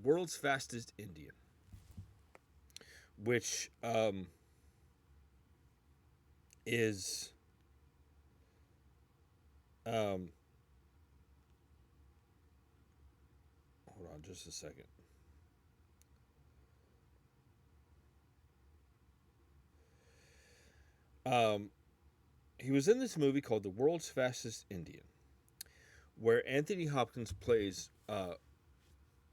World's Fastest Indian, which is hold on just a second. He was in this movie called The World's Fastest Indian, where Anthony Hopkins plays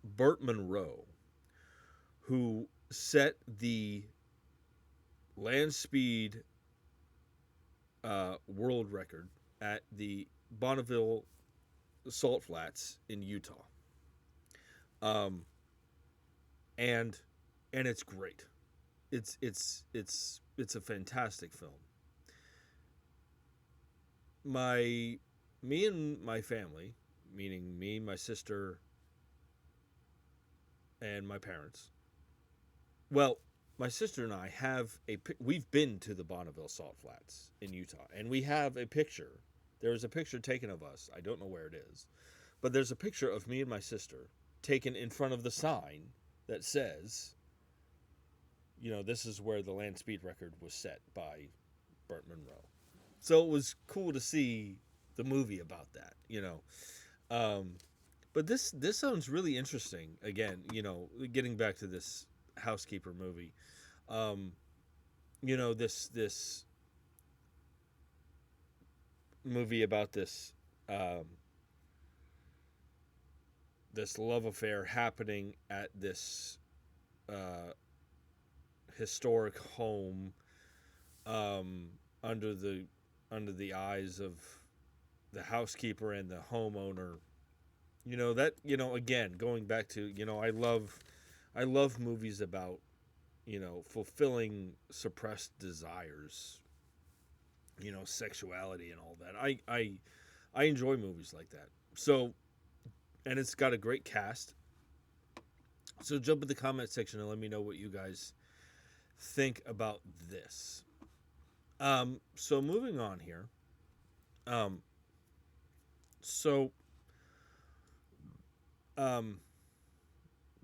Burt Munro, who set the land speed world record at the Bonneville Salt Flats in Utah. And it's great. It's a fantastic film. Me and my family, meaning me, my sister, and my parents. Well, my sister and I we've been to the Bonneville Salt Flats in Utah, and we have a picture. There's a picture taken of us. I don't know where it is, but there's a picture of me and my sister taken in front of the sign that says, you know, this is where the land speed record was set by Burt Munro. So it was cool to see the movie about that, you know. But this sounds really interesting. Again, you know, getting back to this housekeeper movie, you know, this movie about this this love affair happening at this historic home, under the eyes of the housekeeper and the homeowner. You know, that, you know, again, going back to, you know, I love movies about, you know, fulfilling suppressed desires, you know, sexuality and all that. I enjoy movies like that. So, and it's got a great cast. So jump in the comment section and let me know what you guys think about this. So moving on here.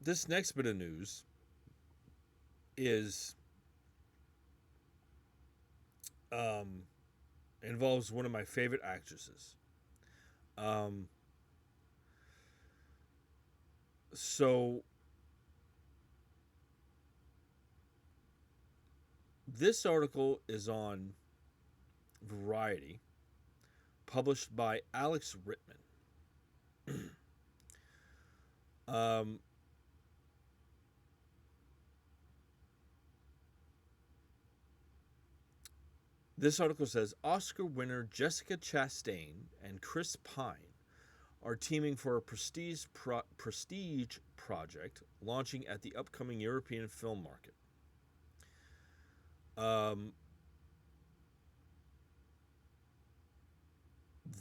This next bit of news is involves one of my favorite actresses. So this article is on Variety, published by Alex Rittman. um, this article says Oscar winner Jessica Chastain and Chris Pine are teaming for a prestige project launching at the upcoming European film market.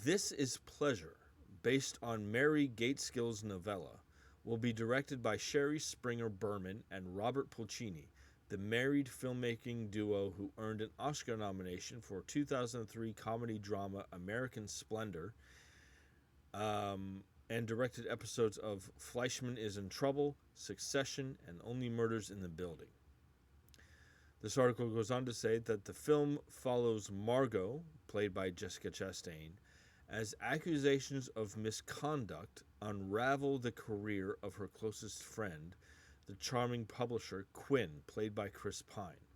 This is Pleasure, based on Mary Gaitskill's novella, will be directed by Sherry Springer Berman and Robert Pulcini, the married filmmaking duo who earned an Oscar nomination for 2003 comedy drama American Splendor, and directed episodes of Fleischman is in Trouble, Succession, and Only Murders in the Building. This article goes on to say that the film follows Margot, played by Jessica Chastain, as accusations of misconduct unravel the career of her closest friend, the charming publisher Quinn, played by Chris Pine.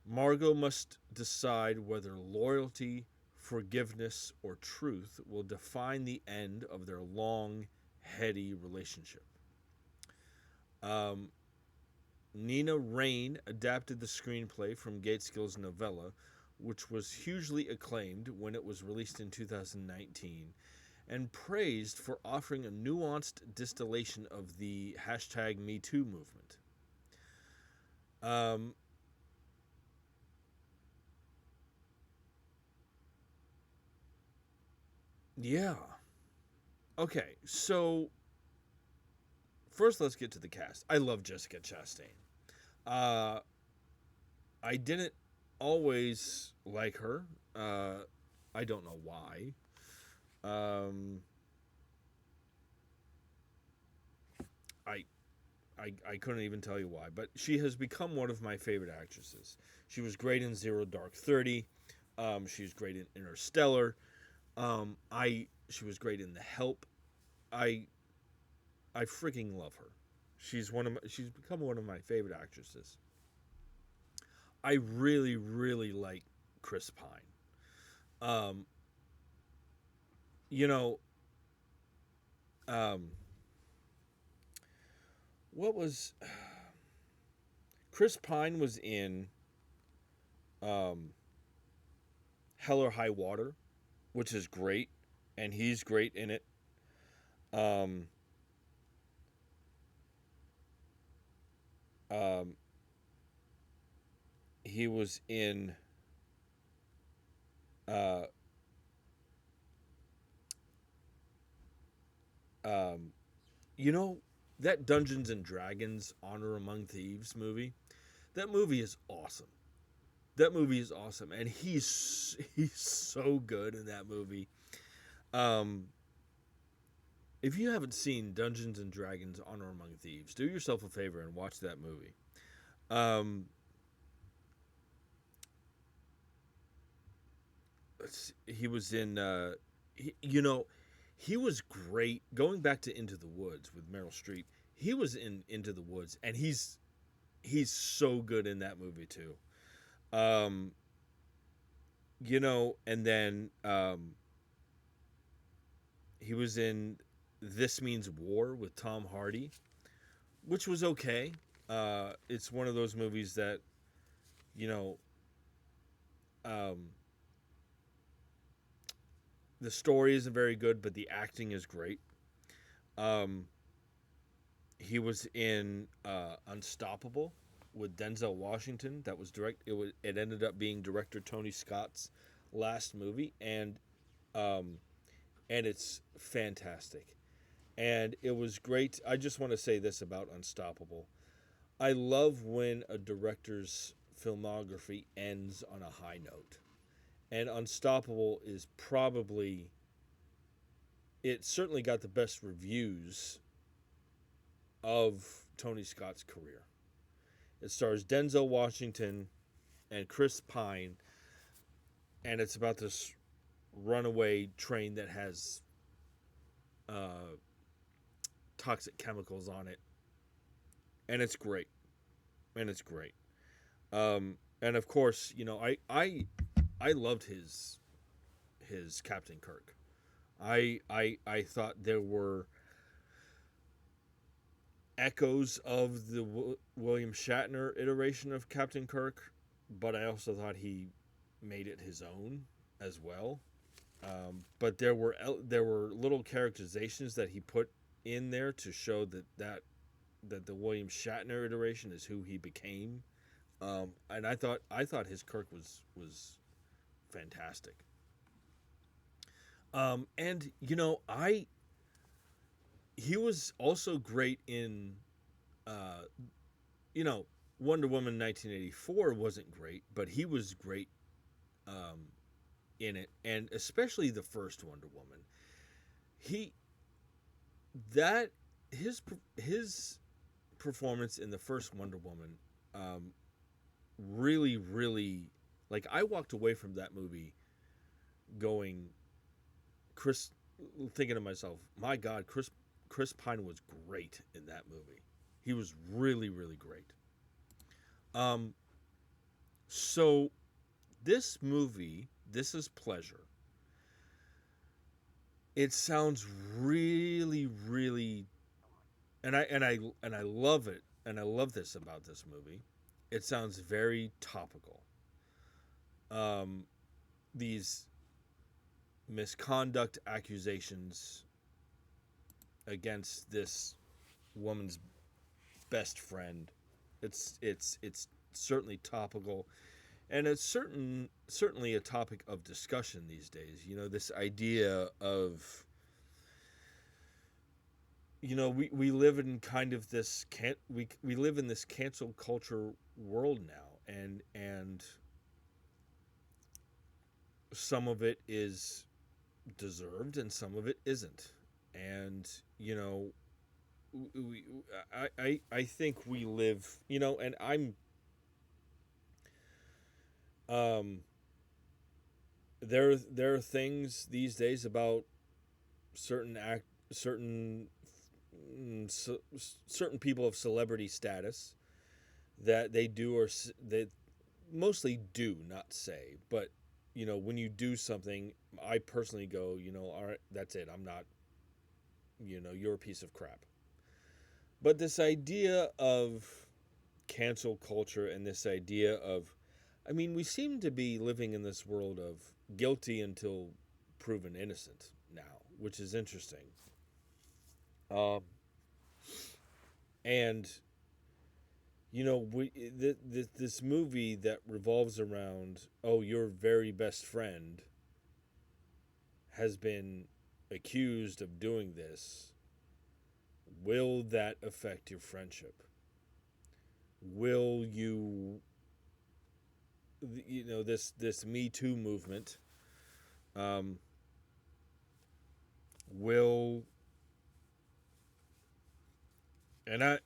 Margot must decide whether loyalty, forgiveness, or truth will define the end of their long, heady relationship. Nina Raine adapted the screenplay from Gaitskill's novella, which was hugely acclaimed when it was released in 2019, and praised for offering a nuanced distillation of the #MeToo movement. Yeah. Okay, so first let's get to the cast. I love Jessica Chastain. I didn't always like her. I don't know why. I couldn't even tell you why, but she has become one of my favorite actresses. She was great in Zero Dark 30. She's great in Interstellar. She was great in The Help. I freaking love her. She's become one of my favorite actresses. I really, really like Chris Pine. You know, what was Chris Pine was in Hell or High Water, which is great, and he's great in it. He was in you know that Dungeons and Dragons Honor Among Thieves movie? That movie is awesome. That movie is awesome, and he's so good in that movie. If you haven't seen Dungeons and Dragons Honor Among Thieves, do yourself a favor and watch that movie. He was in he was great. Going back to Into the Woods with Meryl Streep, he was in Into the Woods, and he's so good in that movie too. And then he was in This Means War with Tom Hardy, which was okay. It's one of those movies that, the story isn't very good, but the acting is great. He was in Unstoppable with Denzel Washington. That was it ended up being director Tony Scott's last movie, and it's fantastic. And it was great. I just want to say this about Unstoppable. I love when a director's filmography ends on a high note. And Unstoppable is probably, it certainly got the best reviews of Tony Scott's career. It stars Denzel Washington and Chris Pine, and it's about this runaway train that has toxic chemicals on it, and it's great, and it's great. And of course, you know, I loved his Captain Kirk. I thought there were echoes of the William Shatner iteration of Captain Kirk, but I also thought he made it his own as well. But there were little characterizations that he put in there to show that the William Shatner iteration is who he became. And I thought his Kirk was fantastic. And you know, he was also great in, you know, Wonder Woman 1984 wasn't great, but he was great in it, and especially the first Wonder Woman. He that his performance in the first Wonder Woman really, really, like, I walked away from that movie going, thinking to myself, my God, Chris Pine was great in that movie. He was really, really great. So this movie, This Is Pleasure, it sounds really, really, and I love it, and I love this about this movie. It sounds very topical. These misconduct accusations against this woman's best friend. It's certainly topical, and it's certainly a topic of discussion these days. You know, this idea of, you know, we live in kind of this we live in this cancel culture world now, and some of it is deserved and some of it isn't. And you know, I think we live, you know, and there are things these days about certain certain people of celebrity status that they do, or that mostly do not say, but you know, when you do something, I personally go, you know, all right, that's it, I'm not, you know, you're a piece of crap. But this idea of cancel culture, and this idea of, I mean, we seem to be living in this world of guilty until proven innocent now, which is interesting. And you know, this movie that revolves around, oh, your very best friend has been accused of doing this. Will that affect your friendship? Will you, you know, this Me Too movement, will, and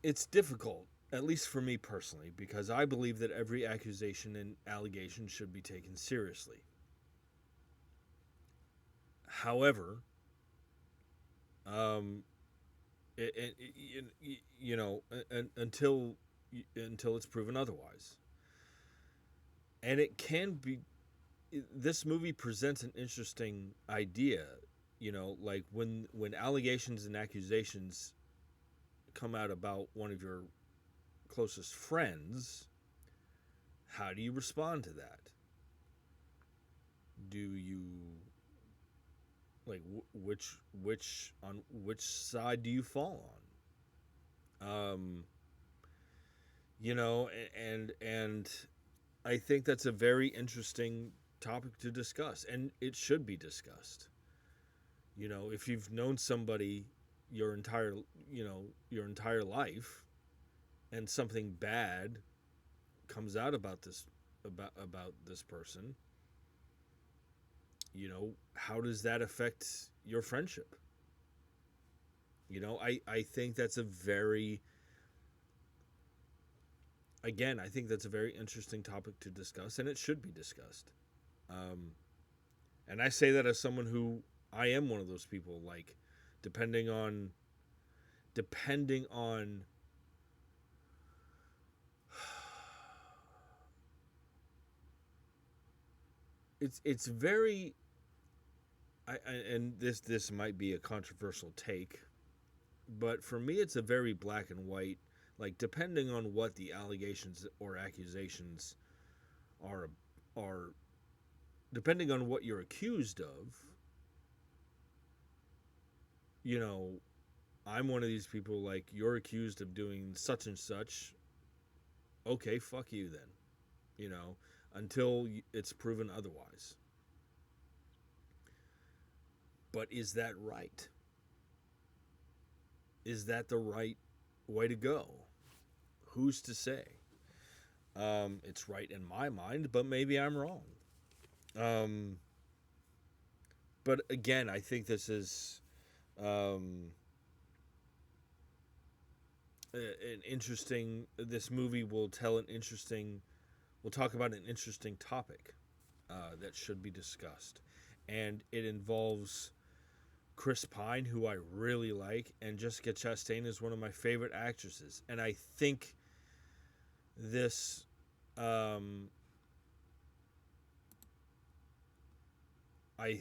it's difficult, at least for me personally, because I believe that every accusation and allegation should be taken seriously. However, you know, until it's proven otherwise, and it can be. This movie presents an interesting idea, you know, like when allegations and accusations come out about one of your closest friends, how do you respond to that? Do you, like, which side do you fall on? You know, and I think that's a very interesting topic to discuss, and it should be discussed. You know, if you've known somebody your entire life, and something bad comes out about this person, you know, how does that affect your friendship? You know, I think that's a very, again, I think that's a very interesting topic to discuss, and it should be discussed. And I say that as someone who I am one of those people. Like, depending on it's very and this might be a controversial take, but for me it's a very black and white. Like, depending on what the allegations or accusations are depending on what you're accused of, you know, I'm one of these people. Like, you're accused of doing such and such. Okay, fuck you then. You know, until it's proven otherwise. But is that right? Is that the right way to go? Who's to say? It's right in my mind, but maybe I'm wrong. But again, I think this is an interesting. This movie will tell an interesting. We'll talk about an interesting topic that should be discussed, and it involves Chris Pine, who I really like, and Jessica Chastain is one of my favorite actresses, and I think this. I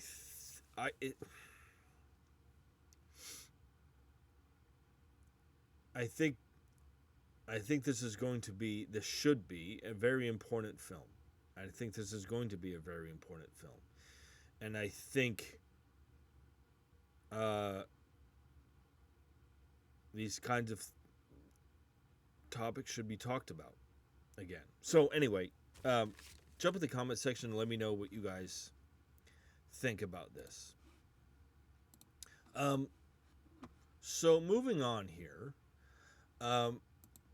think this is going to be. This should be a very important film. I think this is going to be a very important film, and I think these kinds of topics should be talked about again. So anyway, jump in the comment section and let me know what you guys think about this. So moving on here.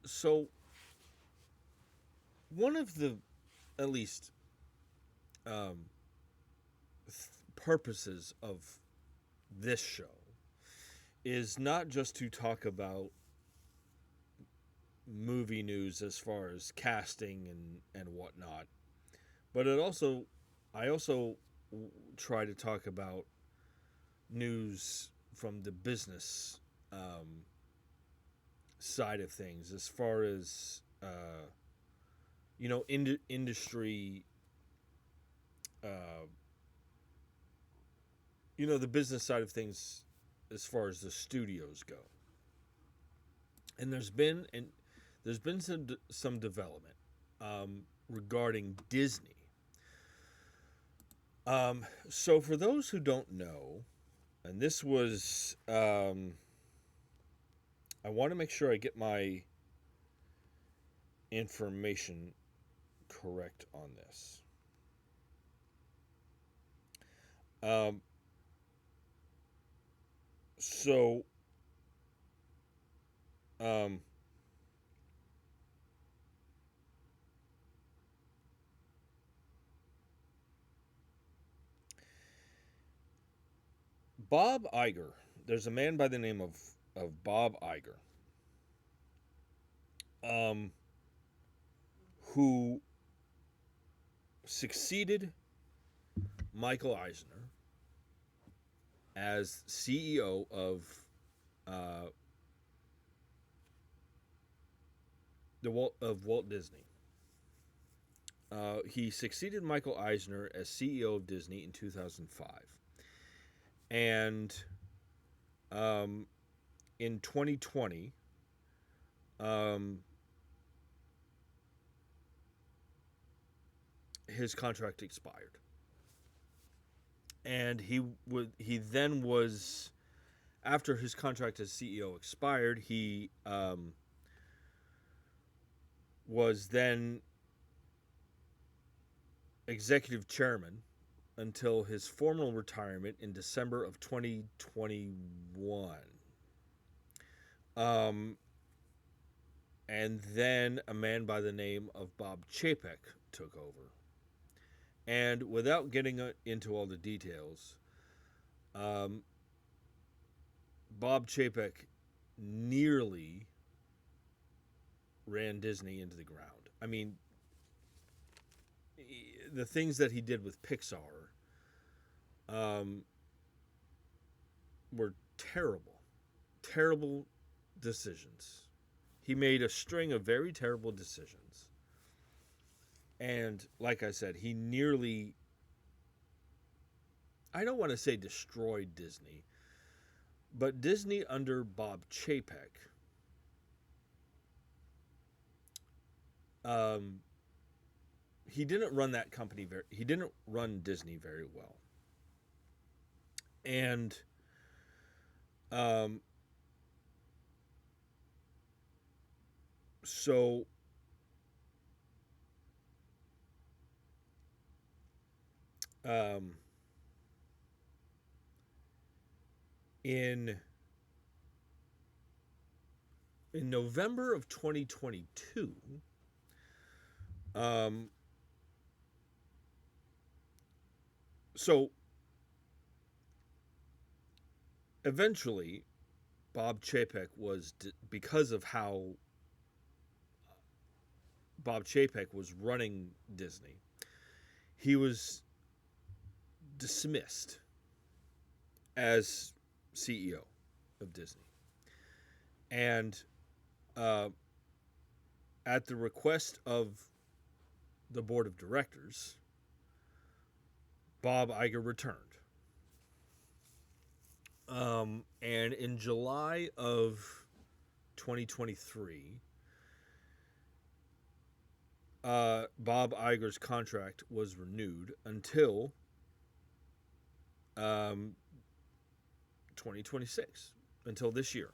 So one of the, at least, purposes of this show is not just to talk about movie news as far as casting and whatnot, but I also try to talk about news from the business side of things, as far as industry, the business side of things, as far as the studios go. And there's been some development regarding Disney. So for those who don't know, and this was, I want to make sure I get my information correct on this. Bob Iger. There's a man by the name of Bob Iger, who succeeded Michael Eisner as CEO of Walt Disney. He succeeded Michael Eisner as CEO of Disney in 2005. And in 2020, his contract expired. And he then was, after his contract as CEO expired, he was then executive chairman until his formal retirement in December of 2021. And then a man by the name of Bob Chapek took over. And without getting into all the details, Bob Chapek nearly ran Disney into the ground. I mean, the things that he did with Pixar, were terrible, terrible decisions. He made a string of very terrible decisions. And like I said, he nearly, I don't want to say destroyed Disney, but Disney under Bob Chapek, he didn't run that company he didn't run Disney very well. And so in November of 2022, so eventually Bob Chapek was, because of how Bob Chapek was running Disney, he was dismissed as CEO of Disney. And at the request of the board of directors, Bob Iger returned. And in July of 2023, Bob Iger's contract was renewed until 2026, until this year.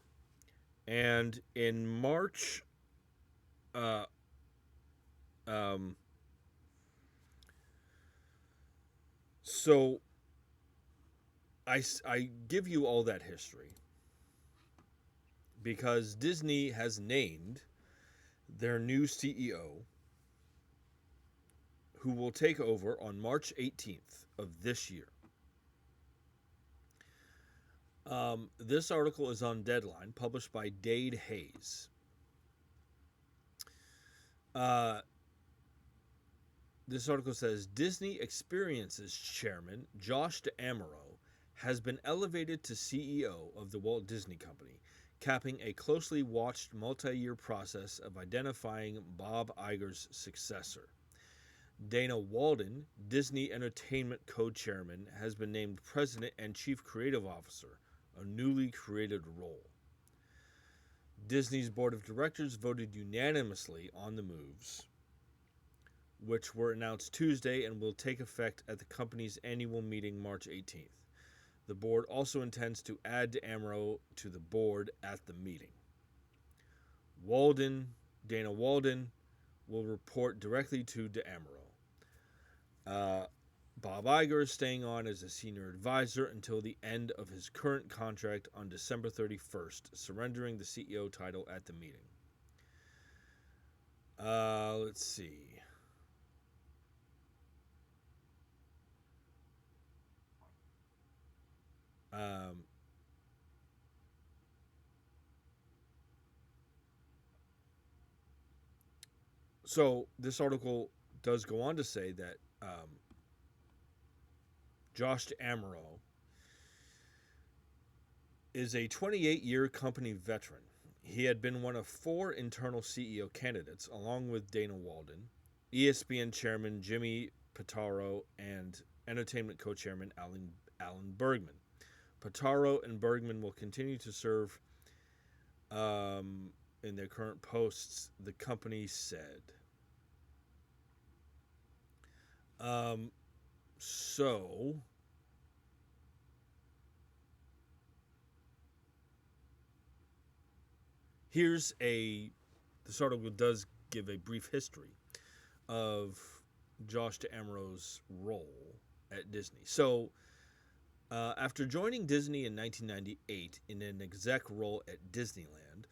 And in March, so I give you all that history because Disney has named their new CEO, who will take over on March 18th of this year. This article is on Deadline, published by Dade Hayes. This article says, Disney Experiences Chairman Josh D'Amaro has been elevated to CEO of the Walt Disney Company, capping a closely watched multi-year process of identifying Bob Iger's successor. Dana Walden, Disney Entertainment co-chairman, has been named President and Chief Creative Officer, a newly created role. Disney's board of directors voted unanimously on the moves, which were announced Tuesday and will take effect at the company's annual meeting March 18th. The board also intends to add Amaro to the board at the meeting. Dana Walden, will report directly to D'Amaro. Bob Iger is staying on as a senior advisor until the end of his current contract on December 31st, surrendering the CEO title at the meeting. Let's see. So this article does go on to say that Josh Amaro is a 28-year company veteran. He had been one of 4 internal CEO candidates, along with Dana Walden, ESPN chairman Jimmy Pitaro, and entertainment co-chairman Alan Bergman. Pitaro and Bergman will continue to serve in their current posts, the company said. So here's this article does give a brief history of Josh D'Amaro's role at Disney. So after joining Disney in 1998 in an exec role at Disneyland,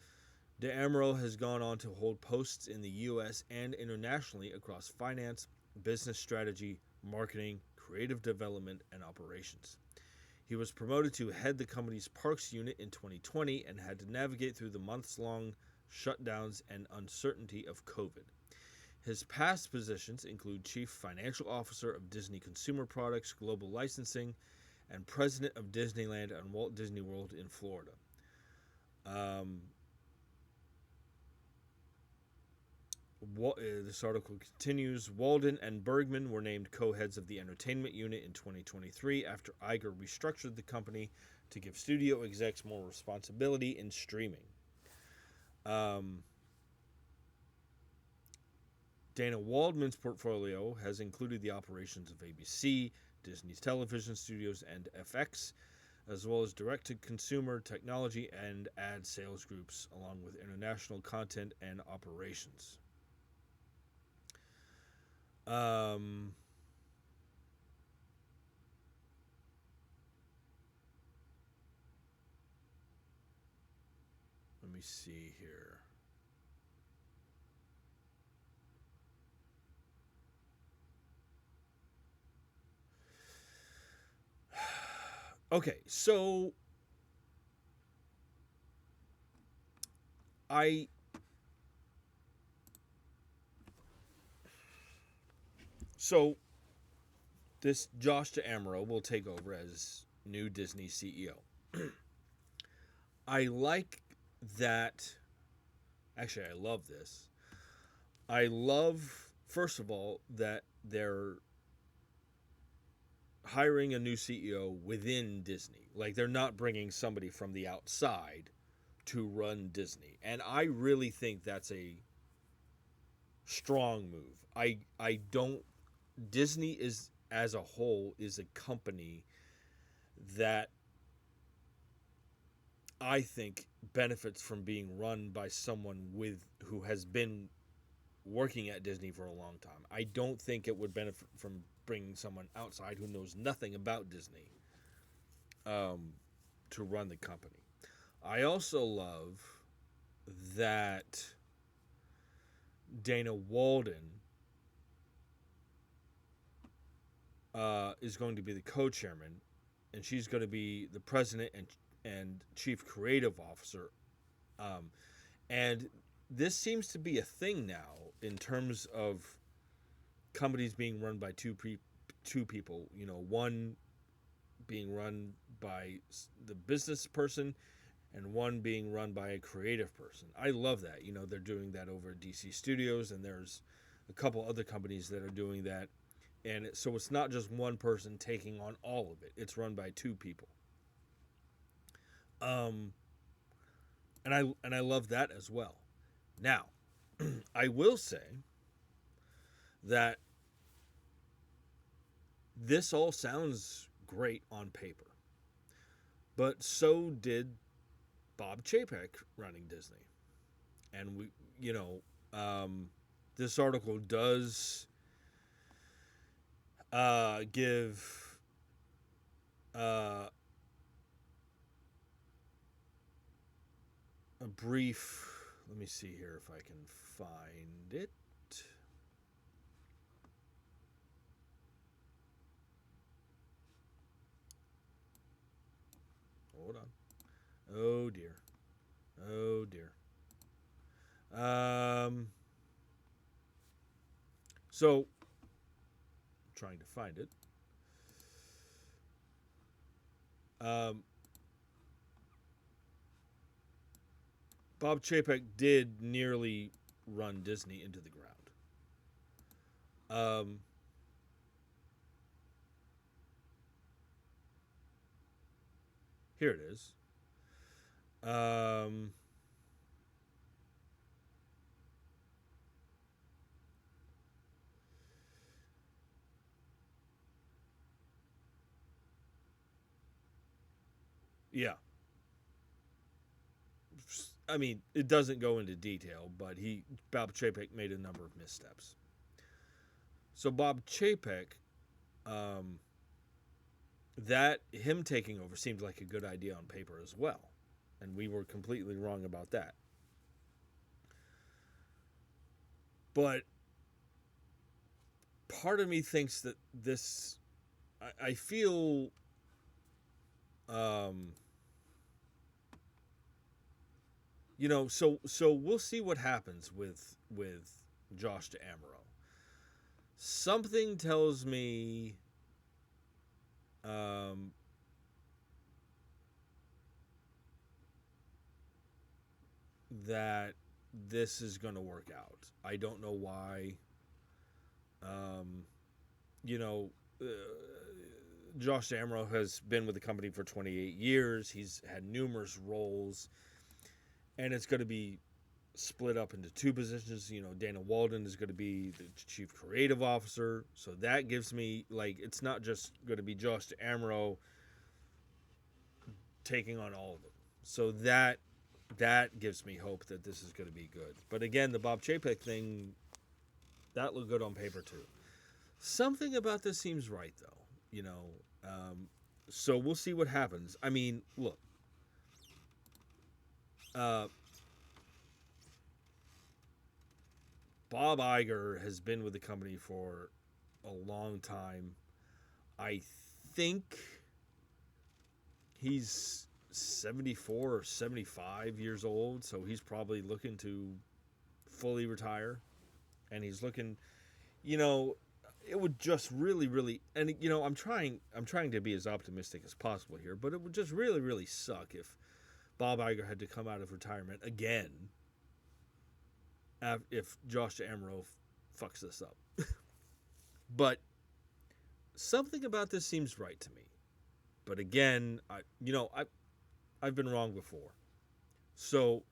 D'Amaro has gone on to hold posts in the U.S. and internationally across finance, business strategy, marketing, creative development, and operations. He was promoted to head the company's parks unit in 2020 and had to navigate through the months-long shutdowns and uncertainty of COVID. His past positions include Chief Financial Officer of Disney Consumer Products Global Licensing and president of Disneyland and Walt Disney World in Florida. This article continues. Walden and Bergman were named co-heads of the entertainment unit in 2023 after Iger restructured the company to give studio execs more responsibility in streaming. Dana Waldman's portfolio has included the operations of ABC, Disney's television studios, and FX, as well as direct-to-consumer technology and ad sales groups, along with international content and operations. Let me see here. Okay, so this Josh Amaro will take over as new Disney CEO. I like that. Actually, I love this. I love, first of all, that they're hiring a new CEO within Disney. Like, they're not bringing somebody from the outside to run Disney. And I really think that's a strong move. I don't. Disney is, as a whole, is a company that I think benefits from being run by someone who has been working at Disney for a long time. I don't think it would benefit from bringing someone outside who knows nothing about Disney to run the company. I also love that Dana Walden is going to be the co-chairman, and she's going to be the president and chief creative officer. And this seems to be a thing now in terms of companies being run by two people. You know, one being run by the business person and one being run by a creative person. I love that. You know, they're doing that over at DC Studios, and there's a couple other companies that are doing that. And so it's not just one person taking on all of it. It's run by two people. And I love that as well. Now, I will say that this all sounds great on paper, but so did Bob Chapek running Disney. And this article does give a brief. Let me see here if I can find it. Hold on. Oh dear. Oh dear. So, trying to find it. Bob Chapek did nearly run Disney into the ground. Here it is. Yeah. I mean, it doesn't go into detail, but Bob Chapek made a number of missteps. So Bob Chapek, that him taking over seemed like a good idea on paper as well, and we were completely wrong about that. But part of me thinks that this, I feel, so we'll see what happens with Josh Amaro. Something tells me that this is going to work out. I don't know why. Um, you know, uh, Josh Amaro has been with the company for 28 years. He's had numerous roles, and it's going to be split up into two positions. You know, Dana Walden is going to be the chief creative officer, so that gives me, like, it's not just going to be Josh Amaro taking on all of them. So that gives me hope that this is going to be good. But again, the Bob Chapek thing, that looked good on paper too. Something about this seems right, though. You know, so we'll see what happens. I mean, look, Bob Iger has been with the company for a long time. I think he's 74 or 75 years old, so he's probably looking to fully retire. And he's looking, you know, it would just really, and you know, I'm trying to be as optimistic as possible here, but it would just really suck if Bob Iger had to come out of retirement again if Josh Amaro fucks this up. But something about this seems right to me. But again, I've been wrong before. So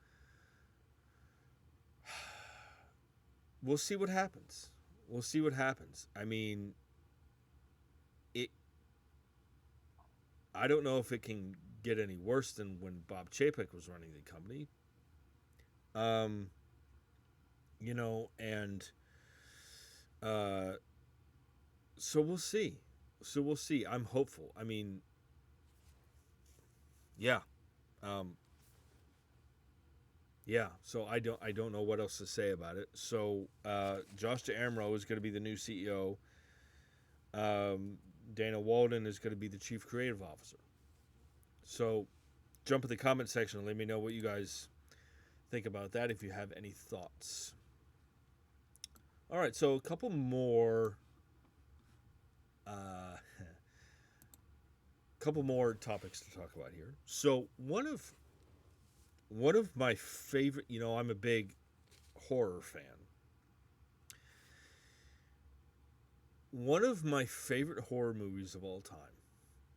we'll see what happens. We'll see what happens. I mean, I don't know if it can get any worse than when Bob Chapek was running the company. You know, and so we'll see. I'm hopeful. I mean, yeah. Yeah, so I don't know what else to say about it. So Josh Amaro is going to be the new CEO. Dana Walden is going to be the chief creative officer. So jump in the comment section and let me know what you guys think about that if you have any thoughts. All right, so a couple more topics to talk about here. So one of my favorite, you know, I'm a big horror fan. One of my favorite horror movies of all time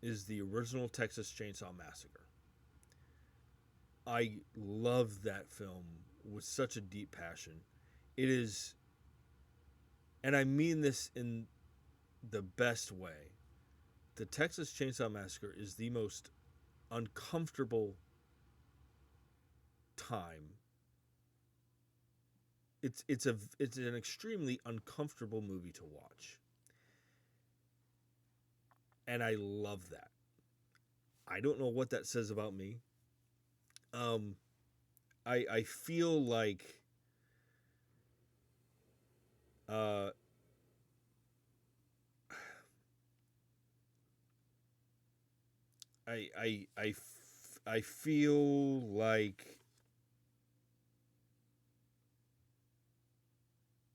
is the original Texas Chainsaw Massacre. I love that film with such a deep passion. It is, and I mean this in the best way, the Texas Chainsaw Massacre is the most uncomfortable time. It's an extremely uncomfortable movie to watch. And I love that. I don't know what that says about me. I feel like I feel like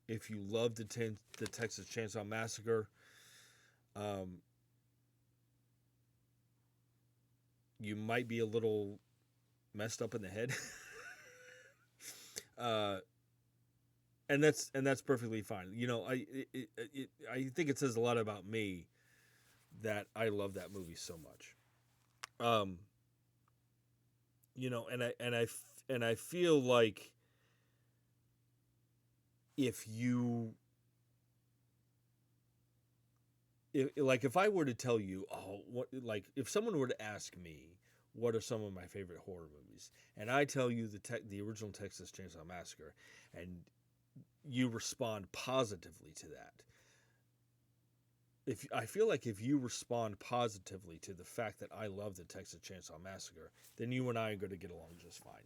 if you love the Texas Chainsaw Massacre, you might be a little messed up in the head. And that's perfectly fine. You know, I think it says a lot about me that I love that movie so much. You know, and I feel like if I were to tell you, if someone were to ask me what are some of my favorite horror movies, and I tell you the original Texas Chainsaw Massacre, and you respond positively to that, I feel like if you respond positively to the fact that I love the Texas Chainsaw Massacre, then you and I are going to get along just fine.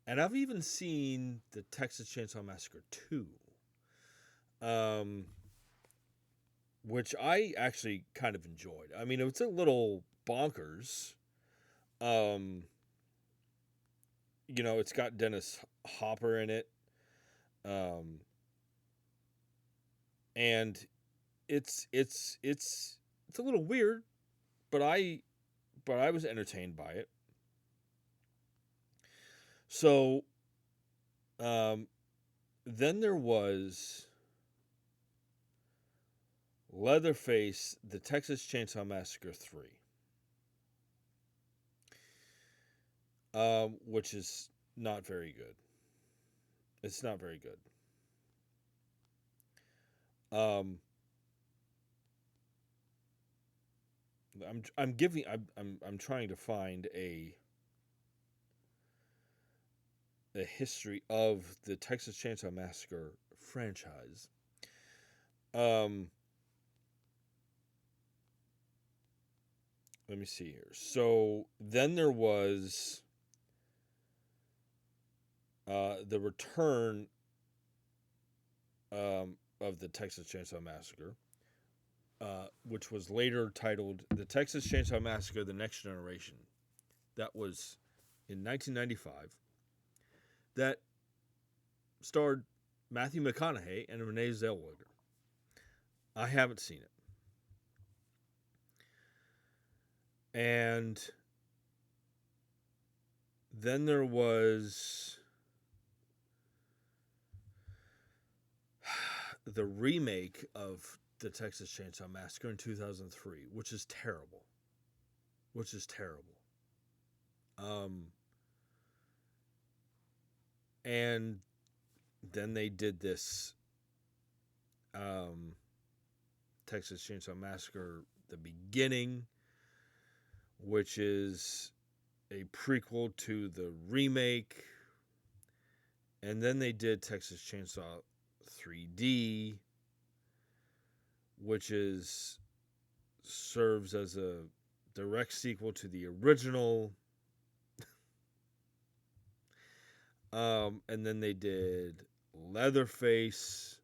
And I've even seen the Texas Chainsaw Massacre 2, which I actually kind of enjoyed. I mean, it's a little bonkers. You know, it's got Dennis Hopper in it. And it's a little weird, but I was entertained by it. So, then there was Leatherface, The Texas Chainsaw Massacre 3, which is not very good. It's not very good. I'm trying to find a history of the Texas Chainsaw Massacre franchise. Let me see here. So then there was the return of the Texas Chainsaw Massacre, which was later titled The Texas Chainsaw Massacre: The Next Generation. That was in 1995. That starred Matthew McConaughey and Renee Zellweger. I haven't seen it. And then there was the remake of the Texas Chainsaw Massacre in 2003, which is terrible. And then they did this Texas Chainsaw Massacre: The Beginning, which is a prequel to the remake. And then they did Texas Chainsaw 3D, which serves as a direct sequel to the original. And then they did Leatherface,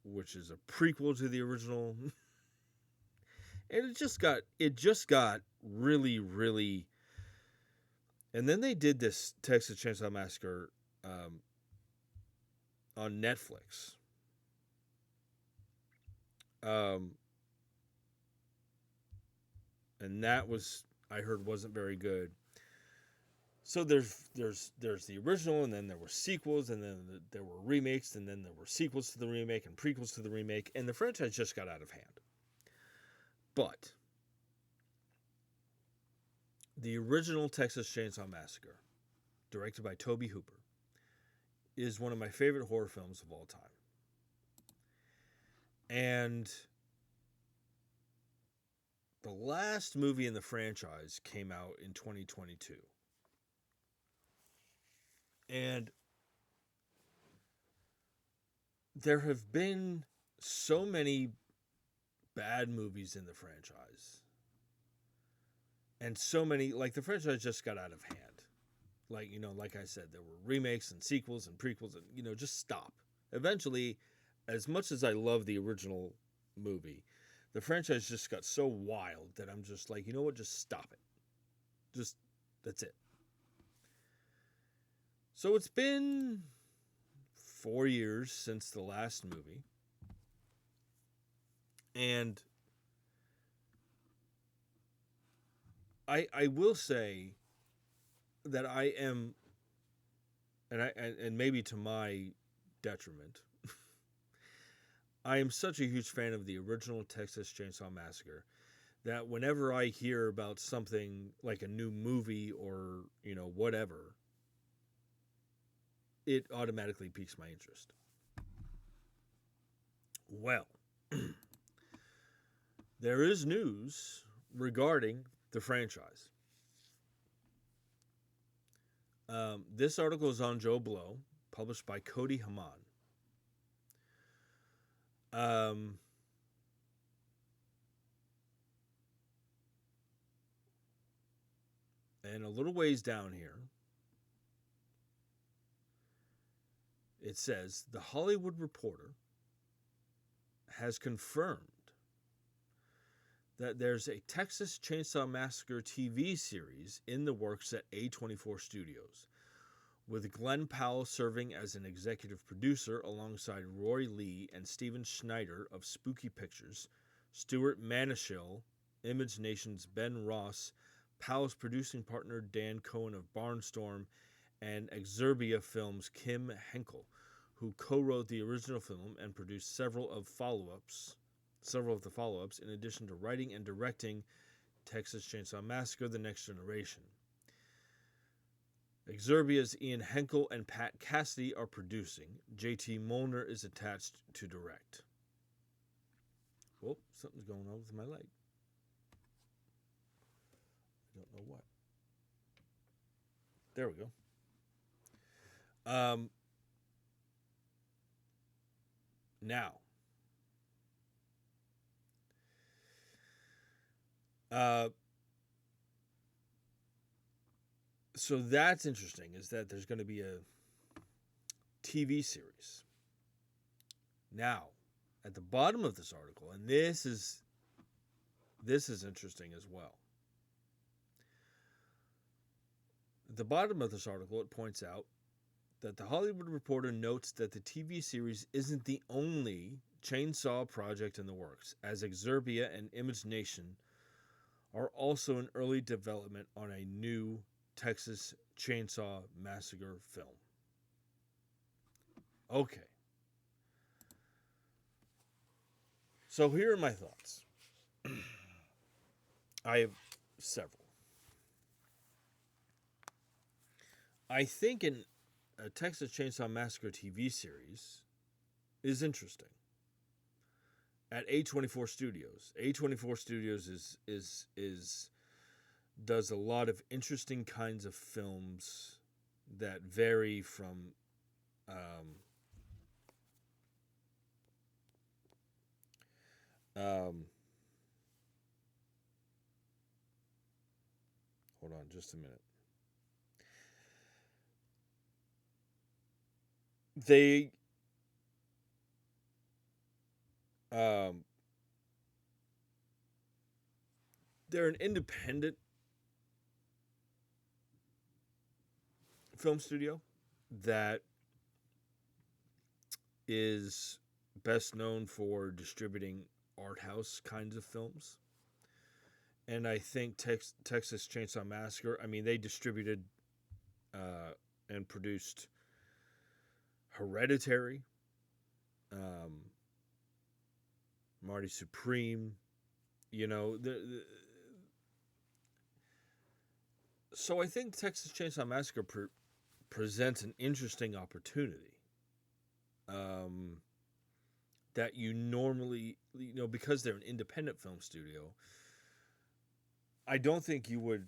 which is a prequel to the original. And it just got really, really. And then they did this Texas Chainsaw Massacre on Netflix. And that I heard wasn't very good. So there's the original, and then there were sequels, and then there were remakes, and then there were sequels to the remake and prequels to the remake, and the franchise just got out of hand. But the original Texas Chainsaw Massacre, directed by Tobe Hooper, is one of my favorite horror films of all time. And the last movie in the franchise came out in 2022. And there have been so many bad movies in the franchise. And so many, like, the franchise just got out of hand. Like, like I said, there were remakes and sequels and prequels, and, just stop. Eventually, as much as I love the original movie, the franchise just got so wild that I'm just like, you know what, just stop it. That's it. So it's been 4 years since the last movie. And I will say that I am, and maybe to my detriment, I am such a huge fan of the original Texas Chainsaw Massacre that whenever I hear about something like a new movie or, whatever, it automatically piques my interest. Well, there is news regarding the franchise. This article is on Joe Blow, published by Cody Haman. And a little ways down here, it says, The Hollywood Reporter has confirmed that there's a Texas Chainsaw Massacre TV series in the works at A24 Studios, with Glenn Powell serving as an executive producer alongside Roy Lee and Steven Schneider of Spooky Pictures, Stuart Manishill, Image Nation's Ben Ross, Powell's producing partner Dan Cohen of Barnstorm, and Exerbia Films' Kim Henkel, who co-wrote the original film and produced several of the follow-ups, in addition to writing and directing Texas Chainsaw Massacre: The Next Generation. Exerbia's Ian Henkel and Pat Cassidy are producing. JT Molnar is attached to direct. Oh, something's going on with my leg. I don't know what. There we go. Now, so that's interesting, is that there's going to be a TV series. Now, at the bottom of this article, and this is interesting as well. At the bottom of this article, it points out that the Hollywood Reporter notes that the TV series isn't the only chainsaw project in the works, as Exerbia and Image Nation are also in early development on a new Texas Chainsaw Massacre film. Okay. So here are my thoughts. I have several. I think a Texas Chainsaw Massacre TV series is interesting. At A24 Studios. A24 Studios does a lot of interesting kinds of films that vary from hold on just a minute. They're an independent film studio that is best known for distributing art house kinds of films. And I think Texas Chainsaw Massacre, I mean, they distributed and produced Hereditary, Marty Supreme, you know. So I think Texas Chainsaw Massacre presents an interesting opportunity that you normally, because they're an independent film studio, I don't think you would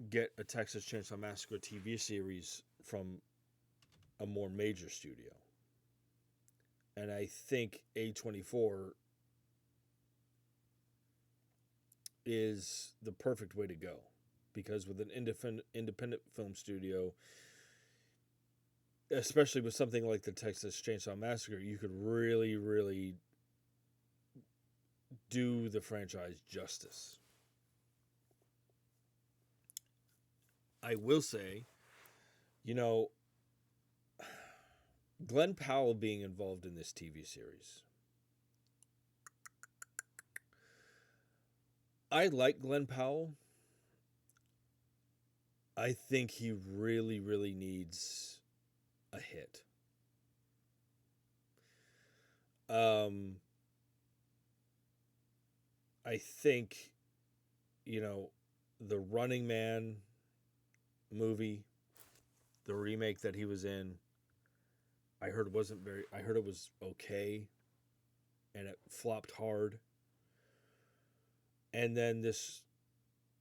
get a Texas Chainsaw Massacre TV series from a more major studio. And I think A24 is the perfect way to go, because with an independent film studio, especially with something like the Texas Chainsaw Massacre, you could really, really do the franchise justice. I will say, Glenn Powell being involved in this TV series. I like Glenn Powell. I think he really, really needs a hit. I think, the Running Man movie, the remake that he was in, I heard it was okay, and it flopped hard. And then this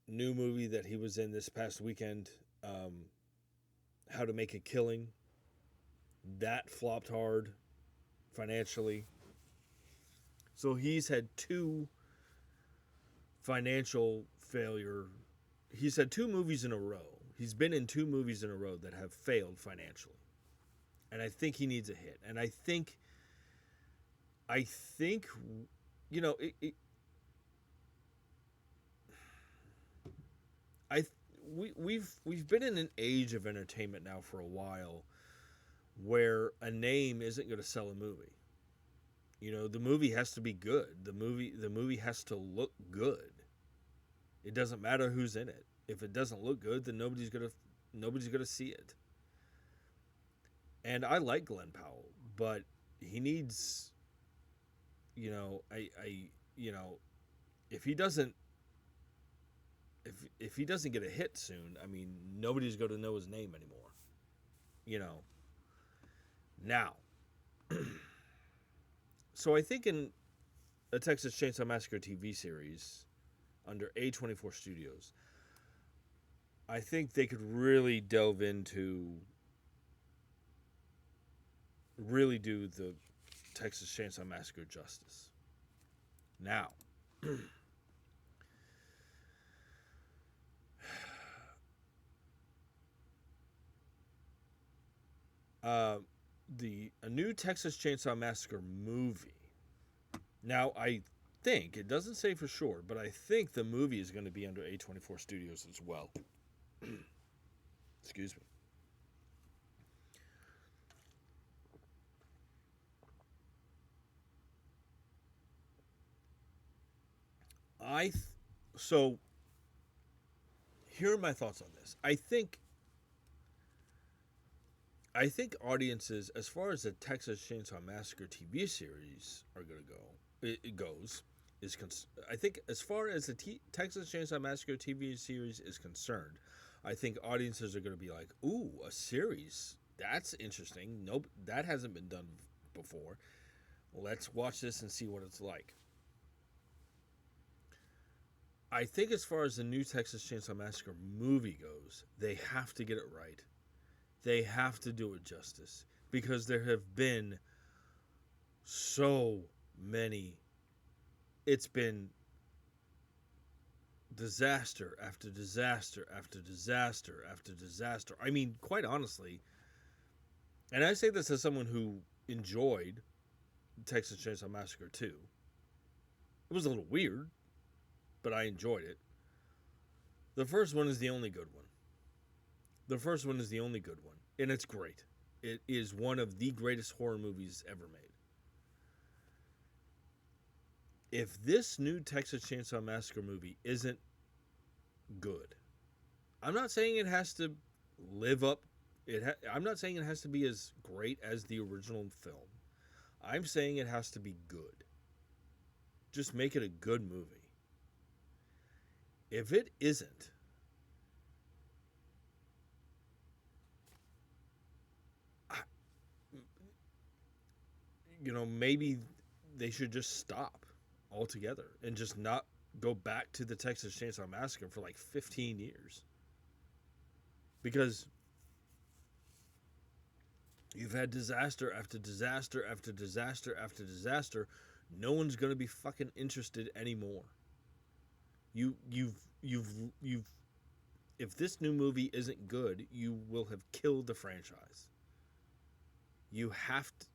new movie that he was in this past weekend, How to Make a Killing, that flopped hard financially. So he's had two financial failure. He's had two movies in a row. He's been in two movies in a row that have failed financially. And I think he needs a hit. And I think we've been in an age of entertainment now for a while where a name isn't going to sell a movie. The movie has to be good. The movie has to look good. It doesn't matter who's in it. If it doesn't look good, then nobody's gonna see it. And I like Glenn Powell, but he needs, you know, if he doesn't, if he doesn't get a hit soon, I mean, nobody's going to know his name anymore. Now, so I think in a Texas Chainsaw Massacre TV series under A24 Studios, I think they could really delve into, really do the Texas Chainsaw Massacre justice. Now, a new Texas Chainsaw Massacre movie. Now, I think, it doesn't say for sure, but I think the movie is going to be under A24 Studios as well. Excuse me. So here are my thoughts on this. I think audiences, as far as the Texas Chainsaw Massacre TV series are going to go, it goes, I think as far as the Texas Chainsaw Massacre TV series is concerned, I think audiences are going to be like, ooh, a series. That's interesting. Nope, that hasn't been done before. Let's watch this and see what it's like. I think as far as the new Texas Chainsaw Massacre movie goes, they have to get it right. They have to do it justice, because there have been so many. It's been disaster after disaster after disaster after disaster. I mean, quite honestly, and I say this as someone who enjoyed Texas Chainsaw Massacre 2. It was a little weird, but I enjoyed it. The first one is the only good one. And it's great. It is one of the greatest horror movies ever made. If this new Texas Chainsaw Massacre movie isn't good, I'm not saying it has to live up. I'm not saying it has to be as great as the original film. I'm saying it has to be good. Just make it a good movie. If it isn't, maybe they should just stop altogether and just not go back to the Texas Chainsaw Massacre for like 15 years. Because you've had disaster after disaster after disaster after disaster. No one's going to be fucking interested anymore. You've if this new movie isn't good, you will have killed the franchise.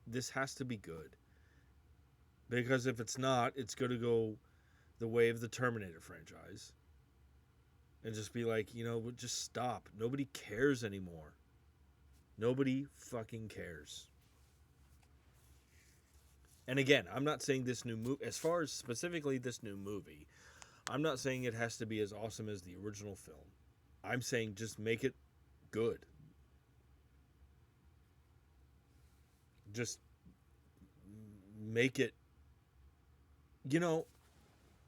This has to be good. Because if it's not, it's going to go the way of the Terminator franchise. And just be like, just stop. Nobody cares anymore. Nobody fucking cares. And again, I'm not saying this new movie, as far as specifically this new movie, I'm not saying it has to be as awesome as the original film. I'm saying just make it good. Just make it,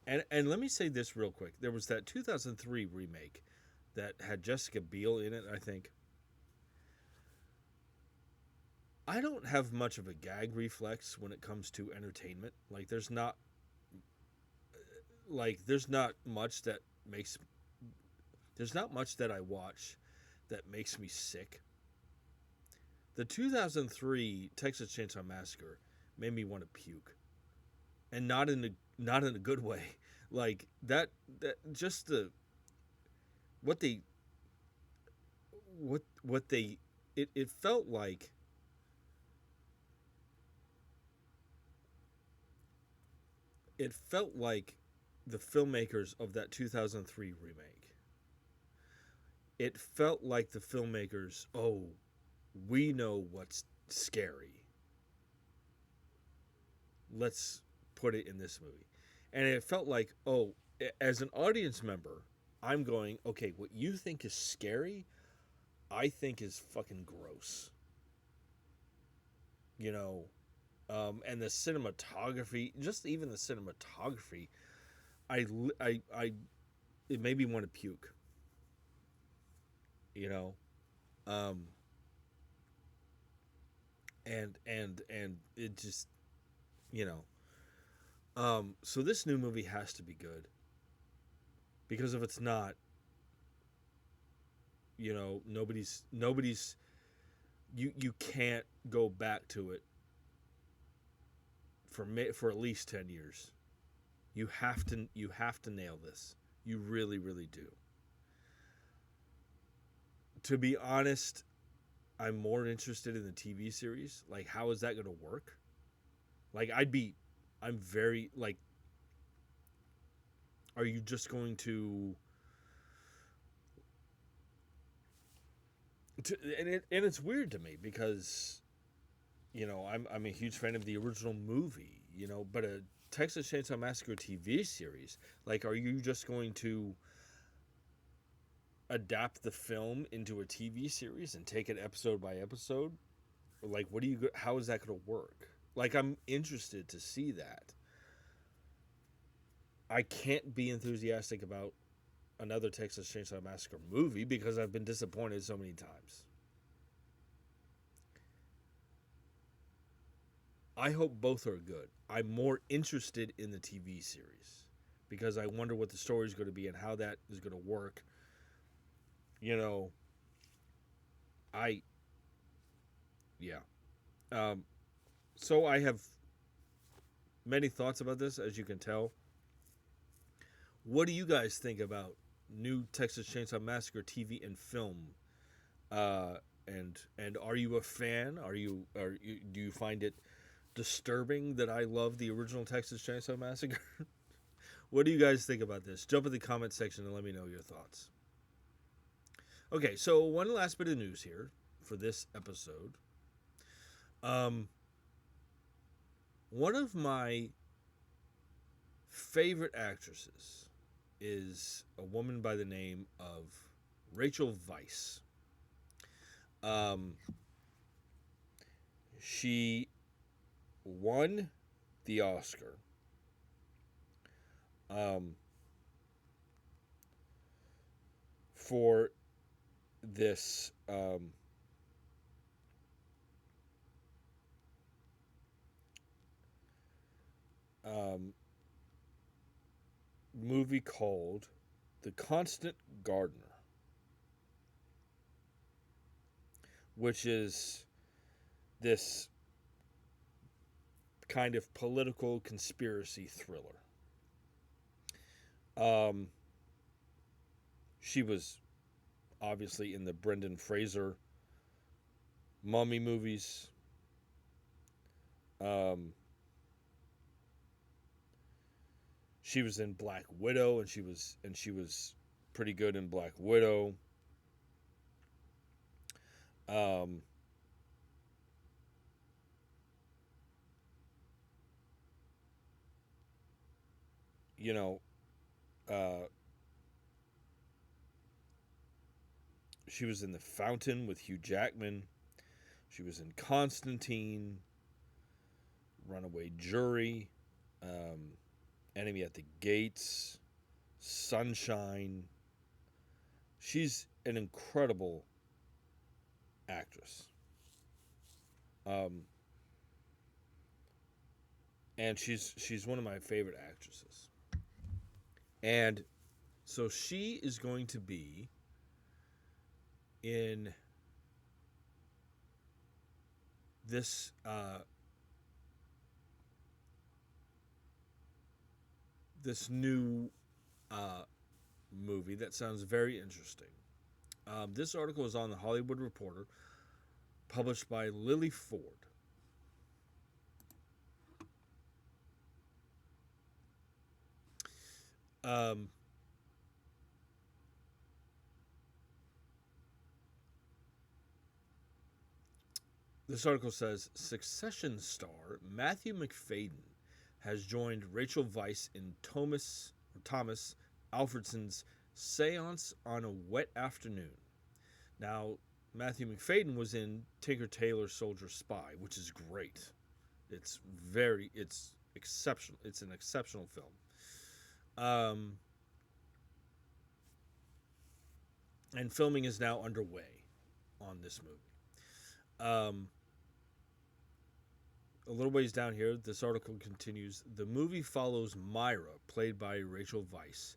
and let me say this real quick. There was that 2003 remake that had Jessica Biel in it, I think. I don't have much of a gag reflex when it comes to entertainment. There's not much that I watch that makes me sick. The 2003 Texas Chainsaw Massacre made me want to puke, and not in a good way. That just the what they it felt like. It felt like the filmmakers of that 2003 remake. It felt like the filmmakers, we know what's scary. Let's put it in this movie. And it felt like, as an audience member, I'm going, okay, what you think is scary, I think is fucking gross. You know, and the cinematography, just even the cinematography, I it made me want to puke. You know, um, and it just, you know, so this new movie has to be good, because if it's not, you know, nobody's you can't go back to it for at least 10 years. You have to nail this. You really, really do. To be honest, I'm more interested in the TV series. Like, how is that going to work? Like, I'm very, like, are you just going and it's weird to me because, you know, I'm a huge fan of the original movie, you know, but a Texas Chainsaw Massacre TV series, like, are you just going to adapt the film into a TV series and take it episode by episode? Or like, how is that going to work? Like, I'm interested to see that. I can't be enthusiastic about another Texas Chainsaw Massacre movie because I've been disappointed so many times. I hope both are good. I'm more interested in the TV series because I wonder what the story is going to be and how that is going to work. You know, I, yeah. Um, so I have many thoughts about this, as you can tell. What do you guys think about new Texas Chainsaw Massacre TV and film? Uh, and are you a fan? Do you find it disturbing that I love the original Texas Chainsaw Massacre? What do you guys think about this? Jump in the comment section and let me know your thoughts. Okay, so one last bit of news here for this episode. One of my favorite actresses is a woman by the name of Rachel Weisz. She won the Oscar for this movie called The Constant Gardener, which is this kind of political conspiracy thriller. She was obviously in the Brendan Fraser Mummy movies. She was in Black Widow, and she was pretty good in Black Widow. You know, she was in The Fountain with Hugh Jackman. She was in Constantine, Runaway Jury, Enemy at the Gates, Sunshine. She's an incredible actress. And she's one of my favorite actresses. And so she is going to be in this this new movie that sounds very interesting. This article is on the Hollywood Reporter, published by Lily Ford. This article says Succession star Matthew McFadden has joined Rachel Weisz in Thomas Alfredson's Seance on a Wet Afternoon. Now, Matthew McFadden was in Tinker Tailor Soldier Spy, which is great. It's exceptional. It's an exceptional film. And filming is now underway on this movie. A little ways down here, this article continues. The movie follows Myra, played by Rachel Weisz,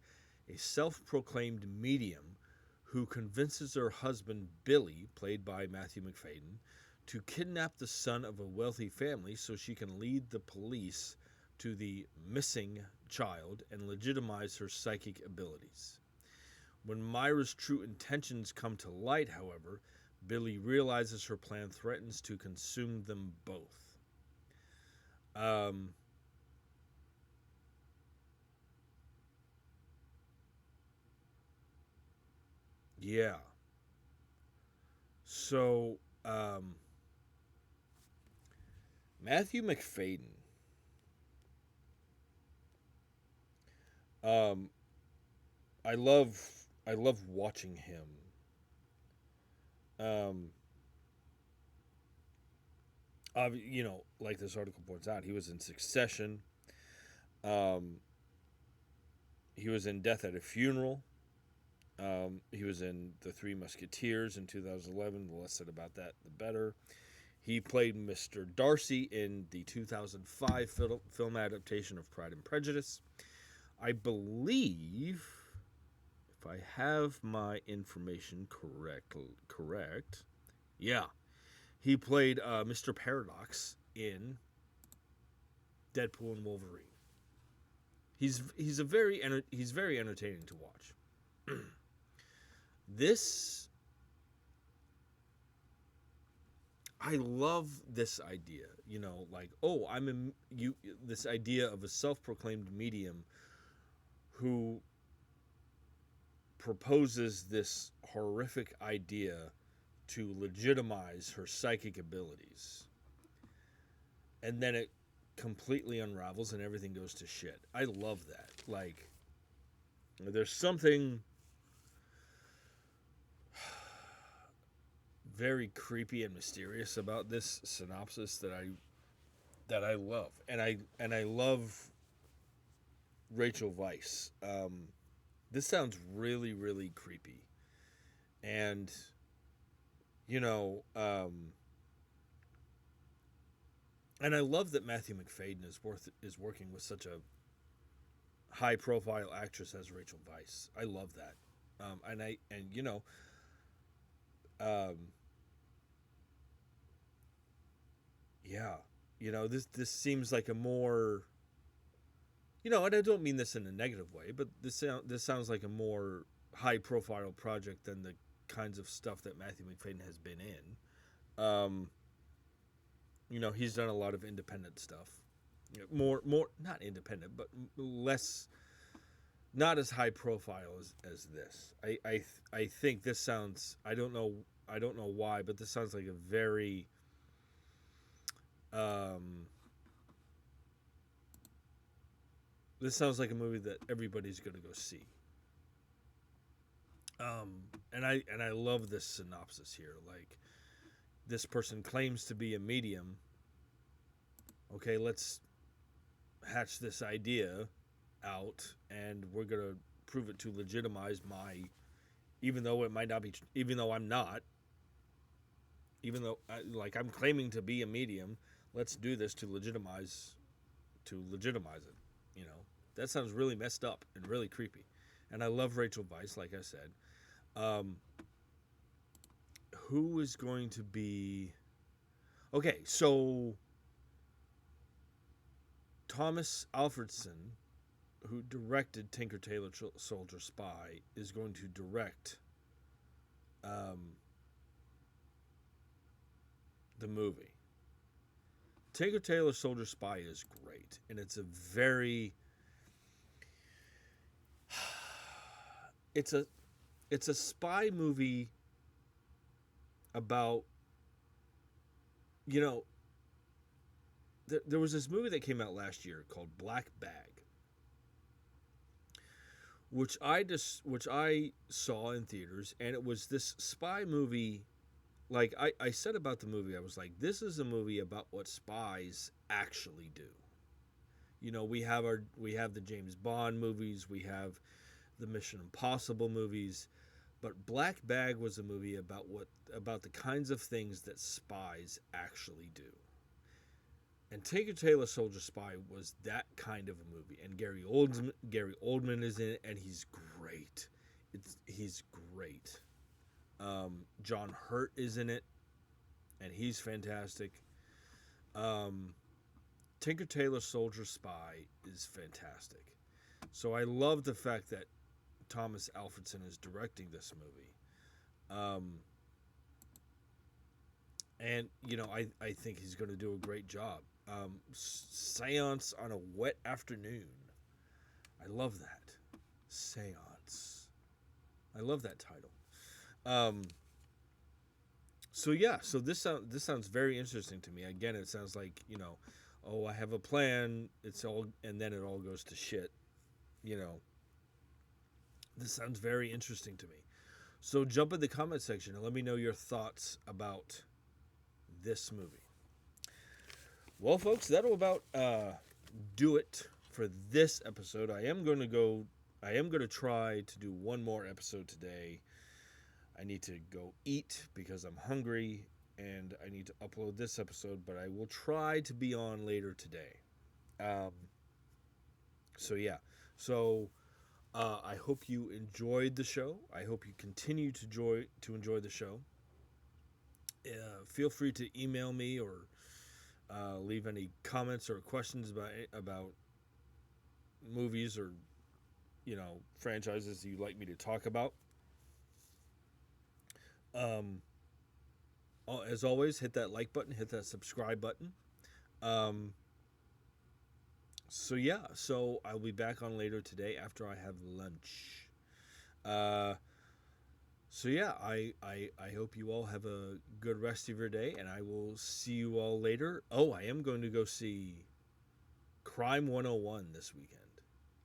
a self-proclaimed medium who convinces her husband, Billy, played by Matthew McFadden, to kidnap the son of a wealthy family so she can lead the police to the missing child and legitimize her psychic abilities. When Myra's true intentions come to light, however, Billy realizes her plan threatens to consume them both. Yeah. So, Matthew McFadden. I love watching him. Like this article points out, he was in Succession. He was in Death at a Funeral. He was in The Three Musketeers in 2011. The less said about that, the better. He played Mr. Darcy in the 2005 film adaptation of Pride and Prejudice. I believe, if I have my information correct, yeah, he played Mr. Paradox in Deadpool and Wolverine. He's very entertaining to watch. I love this idea, this idea of a self-proclaimed medium who proposes this horrific idea to legitimize her psychic abilities. And then it completely unravels and everything goes to shit. I love that. Like, there's something very creepy and mysterious about this synopsis that I love. And I love Rachel Weisz. This sounds really, really creepy. And and I love that Matthew McFadden is working with such a high profile actress as Rachel Weisz. I love that. This seems like a more, and I don't mean this in a negative way, but this sounds like a more high profile project than the kinds of stuff that Matthew McFadden has been in. He's done a lot of independent stuff. More not independent, but less, not as high profile as this. I think this sounds, I don't know why, but this sounds like a very this sounds like a movie that everybody's going to go see. And I love this synopsis here. Like, this person claims to be a medium. Okay, let's hatch this idea out, and we're going to prove it to legitimize even though it might not be, even though I'm not, even though I'm claiming to be a medium, let's do this to legitimize it. That sounds really messed up and really creepy. And I love Rachel Weisz, like I said. Who is going to be... Okay, so Thomas Alfredson, who directed Tinker Tailor Soldier Spy, is going to direct the movie. Tinker Tailor Soldier Spy is great, and it's a very... It's a spy movie about, there was this movie that came out last year called Black Bag, which I saw in theaters, and it was this spy movie. Like I said about the movie, I was like, this is a movie about what spies actually do. You know, we have the James Bond movies, we have the Mission Impossible movies, but Black Bag was a movie about the kinds of things that spies actually do. And Tinker Tailor Soldier Spy was that kind of a movie. And Gary Oldman is in it, and he's great. He's great. John Hurt is in it, and he's fantastic. Tinker Tailor Soldier Spy is fantastic. So I love the fact that Thomas Alfredson is directing this movie. And, you know, I think he's going to do a great job. Seance on a Wet Afternoon. I love that. Seance. I love that title. So yeah, so this sounds very interesting to me. Again, it sounds like, you know, oh, I have a plan, and then it all goes to shit. You know. This sounds very interesting to me. So jump in the comment section and let me know your thoughts about this movie. Well, folks, that'll about do it for this episode. I am going to try to do one more episode today. I need to go eat because I'm hungry, and I need to upload this episode, but I will try to be on later today. So yeah. So I hope you enjoyed the show. I hope you continue to enjoy the show. Feel free to email me or leave any comments or questions about movies or, you know, franchises you'd like me to talk about. As always, hit that like button, hit that subscribe button. So yeah, so I'll be back on later today after I have lunch. So yeah, I hope you all have a good rest of your day, and I will see you all later. Oh, I am going to go see Crime 101 this weekend.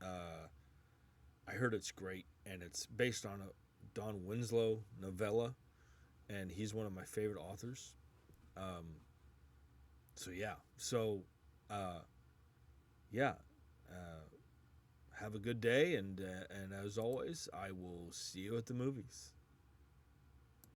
I heard it's great, and it's based on a Don Winslow novella, and he's one of my favorite authors. So yeah, yeah. Have a good day, and as always, I will see you at the movies.